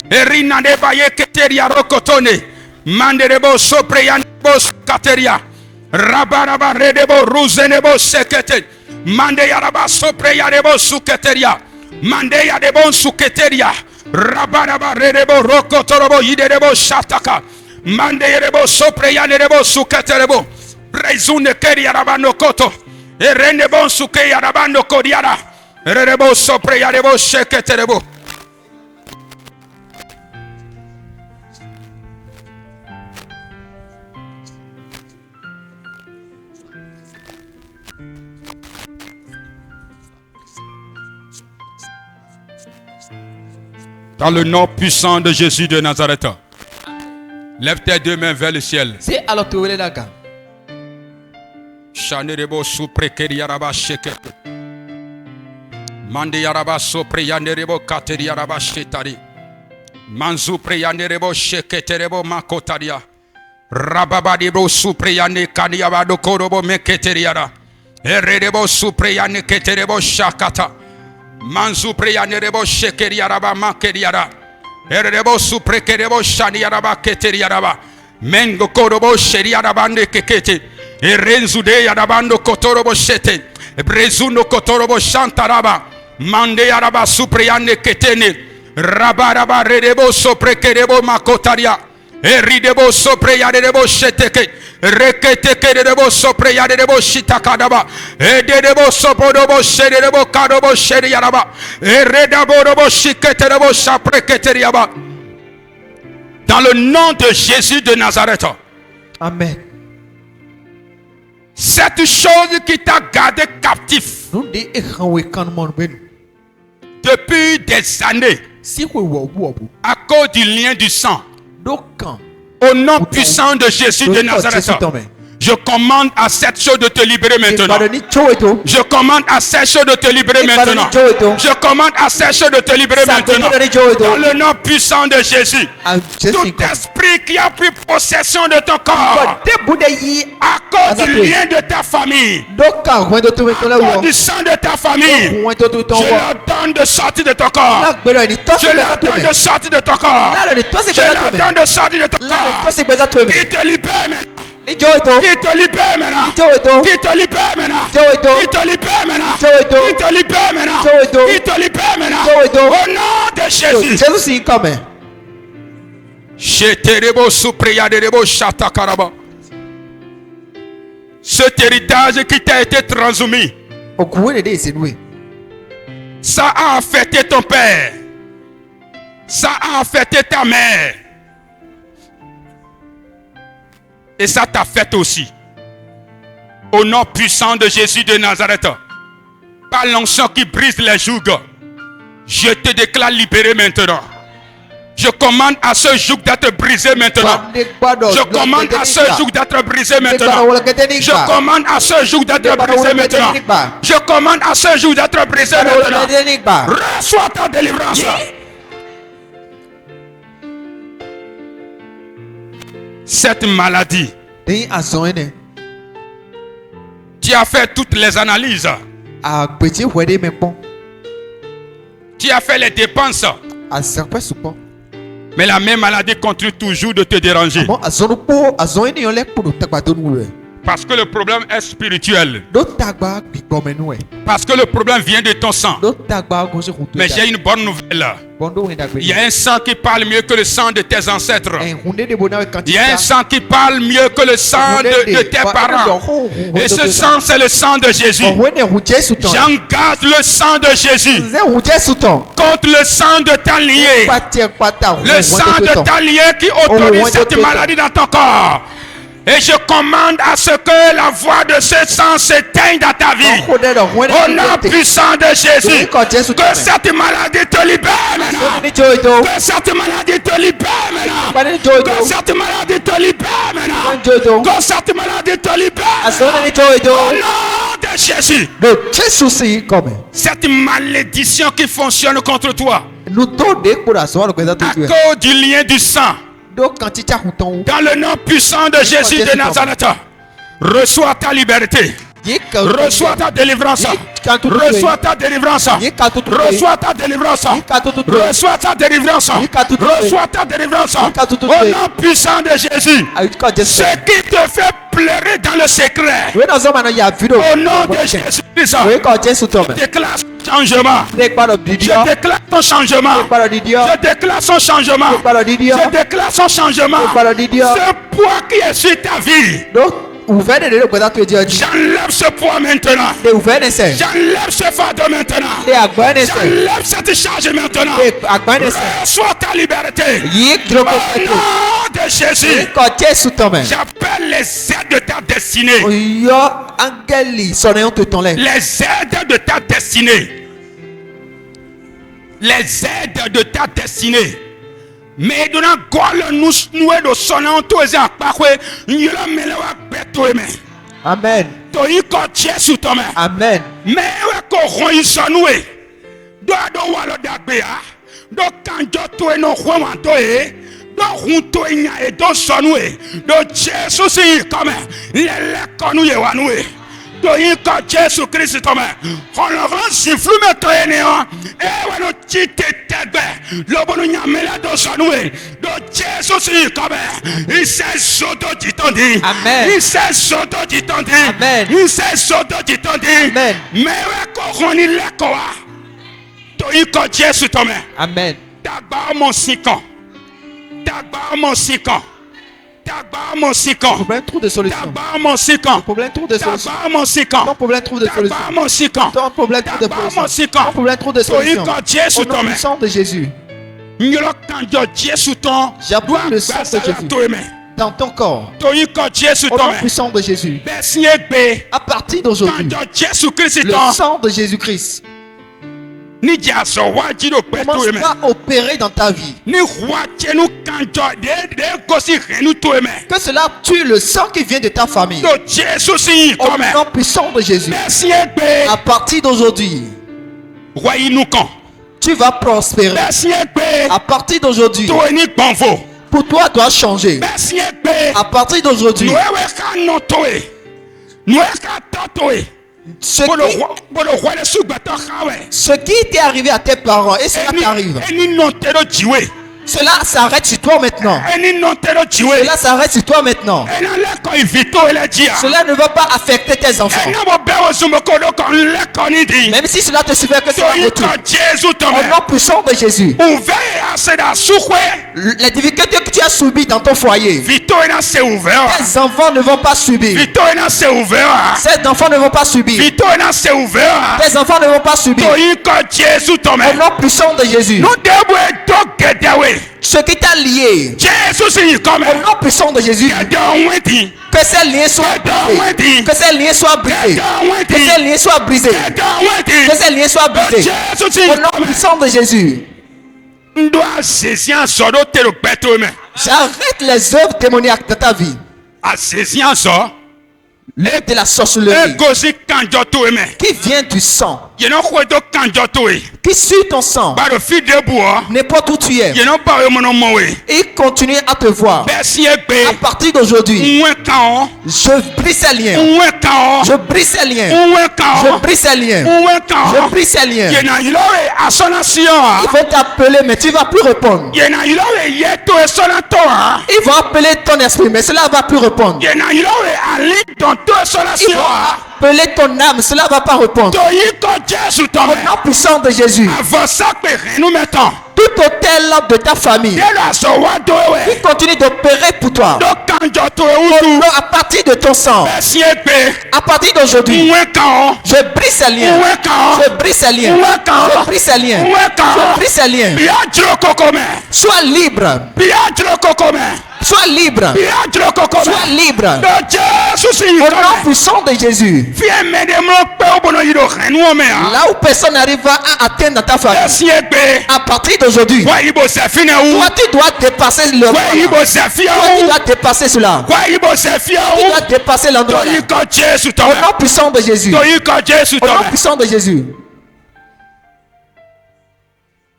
Erinadeba yeketeria rokotone. Manderebo sopreyanerebo kateria. Rabaraba redebo ruzenebo sekete. Mande yaraba sopreyarebo suketeria. Mande yadebo suketeria. Rabaraba redebo rokotorobo yiderebo shataka. Mande yarebo sopreyanerebo suketerebo. Rezune keria rabano koto. Erenebo suke yarabano kodiara. Rerebo sopreyarebo seketerebo. Dans le nom puissant de Jésus de Nazareth. Lève tes deux mains vers le ciel. C'est alors tu es là. Shanerebo suprekeri yaraba shekete. Mande yaraba sopre yanerebo kateri yaraba shetari. Manzu pre yanerebo sheketerebo makotaria. Rababadebo supre yane kaniyaba dokorobo meketeriara. Ererebo supre yane keterebo shakata. Manzu pre yanerebo shekeri yaraba makeriara. Ererebo supre kerebo shani yaraba keteri yaraba. Mengo korobo sheri yaraba ne kekete. Erenzude yarabando kotorobo shete. Brezuno kotorobo shantaraba. Mande yaraba supreyane ketene. Rabaraba redebo soprekerebo makotaria. Eridebo sopreyadebo sheteke. Reketeke redebo sopreyadebo shitakadaba. Edebo sopodobo shedebo kadobo shedi yaraba. Eredabo shiketerebo sapreketeriaba. Dans le nom de Jésus de Nazareth. Amen. Cette chose qui t'a gardé captif depuis des années à cause du lien du sang, au nom puissant de Jésus de Nazareth, je commande à cette chose de te libérer maintenant. Je commande à cette chose de te libérer maintenant. Je commande à cette chose de te libérer maintenant. Dans le nom puissant de Jésus. Tout esprit qui a pris possession de ton corps à cause du lien de ta famille, à cause du sang de ta famille, je leur donne de sortir de ton corps. Je leur donne de sortir de ton corps. Je leur donne de sortir de ton corps. Il te libère maintenant. Qui te libère maintenant. Qui te libère maintenant. Qui te libère maintenant. Qui te libère maintenant. Qui te libère maintenant. Au nom de Jésus. Jésus come. Sheterebo supriyaderebo shatakaraba. Cet héritage qui t'a été transmis, ça a affecté ton père. Ça a affecté ta mère. Et ça t'affecte aussi. Au nom puissant de Jésus de Nazareth, par l'onction qui brise les jougs, je te déclare libéré maintenant. Je commande à ce joug d'être brisé maintenant. Je commande à ce joug d'être brisé maintenant. Je commande à ce joug d'être brisé maintenant. Je commande à ce joug d'être brisé maintenant. Reçois ta délivrance. Cette maladie, tu as fait toutes les analyses. Tu as fait les dépenses. Mais la même maladie continue toujours de te déranger. Parce que le problème est spirituel. Parce que le problème vient de ton sang. Mais j'ai une bonne nouvelle. Il y a un sang qui parle mieux que le sang de tes ancêtres. Il y a un sang qui parle mieux que le sang de tes parents. Et ce sang, c'est le sang de Jésus. J'engage le sang de Jésus contre le sang de ta liée. Le sang de ta liée qui autorise cette maladie dans ton corps. Et je commande à ce que la voix de ce sang s'éteigne dans ta vie. Au nom puissant de Jésus. Que cette maladie te libère maintenant. Que cette maladie te libère maintenant. Que cette maladie te libère maintenant. Que cette maladie te libère. Au nom de Jésus. Cette malédiction qui fonctionne contre toi. À cause du lien du sang. Dans le nom puissant de Jésus de Nazareth, reçois ta liberté. Reçois ta délivrance. Reçois ta délivrance. Reçois ta délivrance. Reçois ta délivrance. Reçois ta délivrance. Au nom puissant de Jésus. Ce qui te fait pleurer dans le secret. Au nom de Jésus. Je déclare changement. Je déclare ton changement. Je déclare son changement. Je déclare son changement. Ce poids qui est sur ta vie. J'enlève ce poids maintenant. J'enlève ce fardeau maintenant. J'enlève cette charge maintenant. Reçois ta liberté. Au nom de Jésus. J'appelle les aides de ta destinée. Les aides de ta destinée. les aides de ta destinée. Mais dans la gueule, nous de sonner tous les appareils, nous la mêlons à bêto. Amen. Toi, il continue sous ton main. Amen. Mais qu'on rend ça nous. Doit doit le dabéa. Donc quand tu es non roi toi. Donc tu es et donc sonner. Donc Jésus c'est comme les connu et wanoué. Donc quand Jésus Christ comme on le rend siffle mais toi néant. Et on tite tebe. Le bon nyamela donc sonner. Donc Jésus c'est comme il s'est soto dit. Amen. Il s'est soto dit. Amen. Il s'est soto dit. Amen. Mais qu'on rend il le quoi. Donc quand Jésus comme Amen. D'abord mon 5 ans. D'abord mon 5 ans. D'abord mon 5 ans. Problème trouve des solutions. D'abord mon 5 ans. Problème trouve des solutions. D'abord mon 5 Ton ans. problème trouve des solutions. D'abord mon 5 ans. Ton problème trouve des D'abord mon solutions. 5 ans. Ton problème trouve des solutions. Quand Jésus Au nom tombe. puissant de Jésus. Quand Jésus tombe. J'apprends le sang de Jésus dans ton corps. Quand Jésus Au nom tombe. puissant de Jésus. À À partir d'aujourd'hui, quand Jésus Christ le tombe. sang de Jésus-Christ Ni dia so waji do peto commence eme. à opérer dans ta vie. Ni waji nous quand de gosi renu to eme. Que cela tue le sang qui vient de ta famille. Do Jésus si Au comme. nom puissant de Jésus. Merci ebe. À partir d'aujourd'hui, Voyez nous quand. tu vas prospérer. Merci ebe. À partir d'aujourd'hui, To ni bonvo. pour toi doit changer. Merci ebe. À partir d'aujourd'hui, Nous ka no toe. Nous ka totoe. ce Bolo roi le subato kawe. qui t'est arrivé à tes parents et cela t'arrive, Eni no tero jiwe. cela s'arrête sur toi maintenant. Eni no tero jiwe. Cela s'arrête sur toi maintenant. Ena le ko invito ele dia. Cela ne va pas affecter tes enfants. Ena mo be o sumo ko do kon le koni di. Même si cela te suffit que cela Toi retourne. quand Jésus tombe. Au nom puissant de Jésus, Ouvert à ce da soukwe. les difficultés que tu as subies dans ton foyer, Vito ena se ouvert. tes enfants ne vont pas subir. Vito ena se ouvert. Ces enfants ne vont pas subir. Vito ena se ouvert. Tes enfants ne vont pas subir. Toi quand Jésus tombe. Au nom puissant de Jésus, Nous devons donc gedewe. ce qui t'a lié, Jésus si comme. au nom puissant de Jésus, Gedon wenti. que ces liens soient brisés. Que ces liens soient brisés. Que ces liens soient brisés. Gedon Que wenti. ces liens soient brisés. Jésus si Au nom comme. puissant de Jésus, Ndoa saisir so do te lo beto me. j'arrête les œuvres démoniaques de ta vie. A saisir so. L'œuvre de la E sorcellerie gosi kanjo to me. qui vient du sang, Ye no ko do kanjo to e. qui suit ton sang, Ba do fi de bo. n'importe où tu es. Ye no ba we mo no mo we. Et il continue à te voir. Besi À egbe. partir d'aujourd'hui, Nwe kan. je brise ces liens. Nwe kan. Je brise ces liens. Nwe Je kan. brise ces liens. Nwe Je kan. brise ces liens. Ye na ilore asonation. Ils vont t'appeler, mais tu ne vas plus répondre. Ye na ilore yeto esonato. Ils vont appeler ton esprit, mais cela ne va plus répondre. Ye na ilore ali don to Ils esonation. vont appeler ton âme, cela ne va pas répondre. To yi ko Jésus to Au me. nom puissant de Jésus, Avant ça pe renu mettons. tout hôtel de ta famille, Ye la so wa do we. il continue d'opérer pour toi. Do kanjo to Au udu. nom- À partir de ton sang, Besi egbe. à partir d'aujourd'hui, Nwe kan. je brise ces liens. Nwe kan. Je brise ces liens. Nwe kan. Je brise ces liens. Nwe Je kan. brise ces liens. Biajro kokome. Sois libre. Biajro kokome. Sois libre. Biajro kokome. Sois libre. Do Jésus si Au nom comme. puissant de Jésus. Fie me de mo pe obono yido renu ome a. Là où personne n'arrivera à atteindre ta famille. Besi egbe. À partir d'aujourd'hui, Wa ibo se fine ou. toi tu dois dépasser le Wa ibo se fia Toi tu ou. dois dépasser cela. Wa ibo se fia Tu ou. dois dépasser l'endroit. To yi ko Jésus to Au me. nom puissant de Jésus. To yi ko Jésus Au to nom me. puissant de Jésus.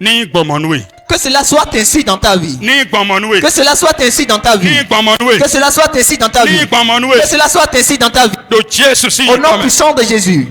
Ni gbomonwe. Que cela soit ainsi dans ta vie. Ni gbomonwe. Que cela soit ainsi dans ta vie. Ni gbomonwe. Que cela soit ainsi dans ta Ni vie. gbomonwe. Que cela soit ainsi dans ta vie. Do Jésus si Au nom comme. puissant de Jésus.